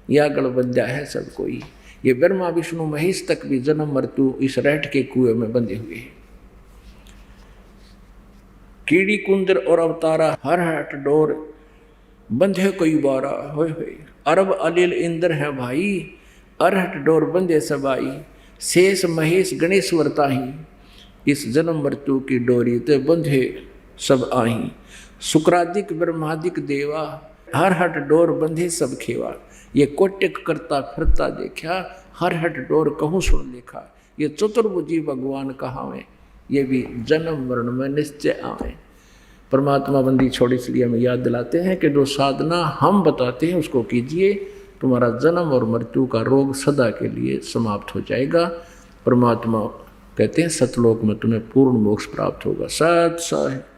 या गलबद्या है सब कोई। ये ब्रह्मा विष्णु महेश तक भी जन्म मृत्यु इस रहट के कुएं में बंधे हुए हैं। कीड़ी कुंदर और अवतारा हर हट डोर बंधे कई बारा, होय होय अरब अलिल इंद्र है भाई, अरहट डोर बंधे सबाई, शेष महेश गणेश्वर ताही, इस जन्म मृत्यु की डोरी ते बंधे सब आही। शुक्रादिक ब्रह्मादिक देवा, हर हट डोर बंधे सब खेवा। ये कोटिक करता फिरता देखा, हर हट डोर कहूँ सुन लेखा। ये चतुर्भुजी भगवान कहावे, ये भी जन्म मरण में निश्चय आवे। परमात्मा बंदी छोड़ी, इसलिए हमें याद दिलाते हैं कि जो साधना हम बताते हैं उसको कीजिए, तुम्हारा जन्म और मृत्यु का रोग सदा के लिए समाप्त हो जाएगा। परमात्मा कहते हैं सतलोक में तुम्हें पूर्ण मोक्ष प्राप्त होगा। सत है।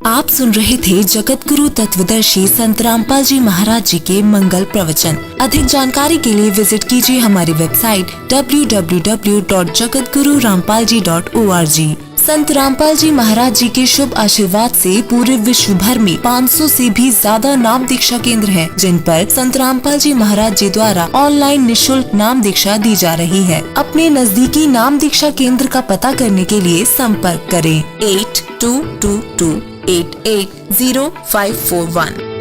आप सुन रहे थे जगत गुरु तत्वदर्शी संत रामपाल जी महाराज जी के मंगल प्रवचन। अधिक जानकारी के लिए विजिट कीजिए हमारी वेबसाइट www.jagatgururampalji.org। संत रामपाल जी महाराज जी के शुभ आशीर्वाद से पूरे विश्व भर में 500 से भी ज्यादा नाम दीक्षा केंद्र हैं, जिन पर संत रामपाल जी महाराज जी द्वारा ऑनलाइन निशुल्क नाम दीक्षा दी जा रही है। अपने नजदीकी नाम दीक्षा केंद्र का पता करने के लिए संपर्क करें 8222880541।